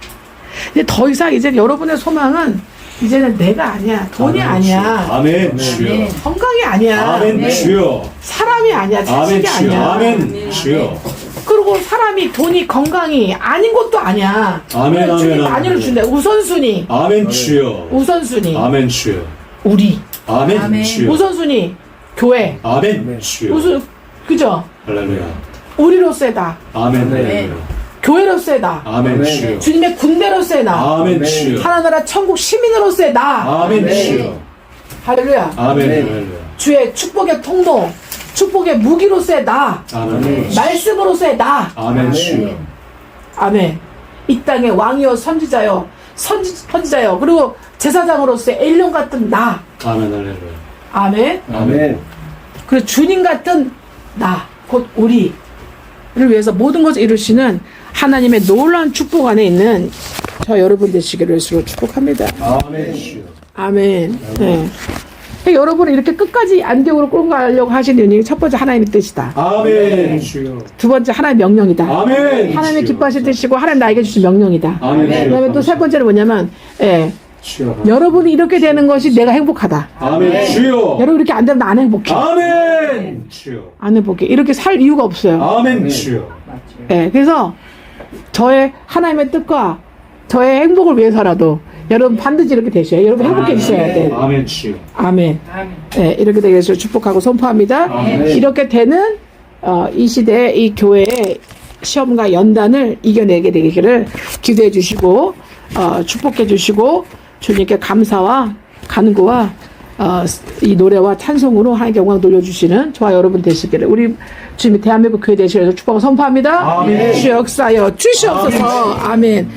이제 더 이상 이제 여러분의 소망은 이제는 내가 아니야. 돈이 아멘, 아니야. 아멘 주여. 건강이 아니야. 아멘 주여. 사람이 아니야. 아멘 자식이 주여. 아니야. 아멘 주여. 그리고 사람이 돈이 건강이 아닌 것도 아니야. 아멘, 주님 아멘, 많이를 아멘. 준다. 우선순위. 아멘 주여. 우선순위. 아멘 주여. 우리. 아멘 아멘. 주여. 우선순위. 교회. 아멘 주여. 우선 그죠? 할렐루야. 우리로서다. 아멘 네. 할렐루야. 교회로서다. 아멘 주여. 주님의 군대로서의 나. 아멘 주여. 하나나라 천국 시민으로서의 나. 아멘 주여. 할렐루야. 아멘 할렐루야. 주의 축복의 통로, 축복의 무기로서의 나. 아멘. 말씀으로서의 나. 아멘 주여. 아멘. 이 땅의 왕이요 선지자요 선지자요 그리고 제사장으로서의 엘리온 같은 나. 아멘 할렐루야. 아멘. 아멘. 그리고 주님 같은 나, 곧 우리를 위해서 모든 것을 이루시는 하나님의 놀라운 축복 안에 있는 저 여러분 되시기를 예수로 축복합니다. 아멘 주여. 아멘. 네. 여러분을 이렇게 끝까지 안정으로 끌고 가려고 하시는 이유는 첫 번째 하나님의 뜻이다. 아멘 주여. 두 번째 하나님의 명령이다. 아멘. 하나님의 주여. 기뻐하실 뜻이고 하나님 나에게 주신 명령이다. 아멘. 그 다음에 또 세 번째는 뭐냐면 주여. 여러분이 이렇게 되는 것이 내가 행복하다. 아멘 주여. 여러분 이렇게 안 되면 나 안 행복해. 아멘 주여. 안 행복해. 이렇게 살 이유가 없어요. 아멘 주여. 그래서 저의 하나님의 뜻과 저의 행복을 위해서라도 여러분 반드시 이렇게 되셔야 여러분 행복해지셔야 돼. 아멘 주여. 아멘. 아멘. 이렇게 되게 해서 축복하고 선포합니다. 아멘. 이렇게 되는 이 시대에 이 교회의 시험과 연단을 이겨내게 되기를 기도해 주시고 축복해 주시고 주님께 감사와 간구와 이 노래와 찬송으로 하나님께 영광 돌려주시는 저와 여러분 되시기를 우리 주님이 대한민국 교회 되시기를 축복하고 선포합니다. 아멘. 주 역사여 주시옵소서. 아멘.